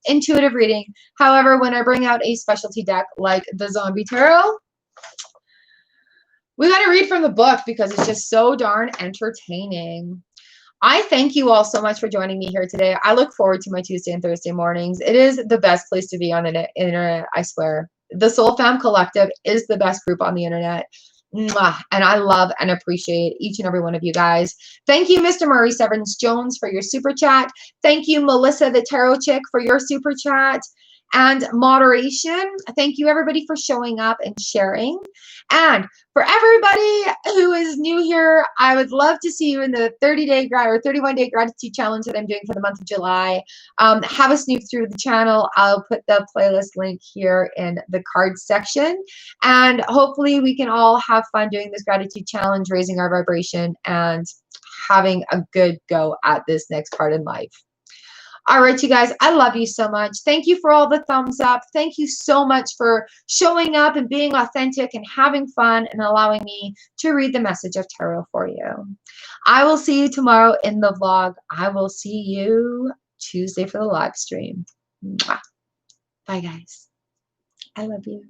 intuitive reading. However, when I bring out a specialty deck like the Zombie Tarot, we got to read from the book because it's just so darn entertaining. I thank you all so much for joining me here today. I look forward to my Tuesday and Thursday mornings. It is the best place to be on the internet, I swear. The Soul Fam Collective is the best group on the internet. Mwah. And I love and appreciate each and every one of you guys. Thank you, Mr. Murray Severance-Jones, for your super chat. Thank you, Melissa the Tarot Chick, for your super chat and moderation. Thank you, everybody, for showing up and sharing. And for everybody who is new here, I would love to see you in the 30-day or 31-day gratitude challenge that I'm doing for the month of July. Have a snoop through the channel. I'll put the playlist link here in the cards section. And hopefully we can all have fun doing this gratitude challenge, raising our vibration, and having a good go at this next part in life. All right, you guys, I love you so much. Thank you for all the thumbs up. Thank you so much for showing up and being authentic and having fun and allowing me to read the message of tarot for you. I will see you tomorrow in the vlog. I will see you Tuesday for the live stream. Mwah. Bye, guys. I love you.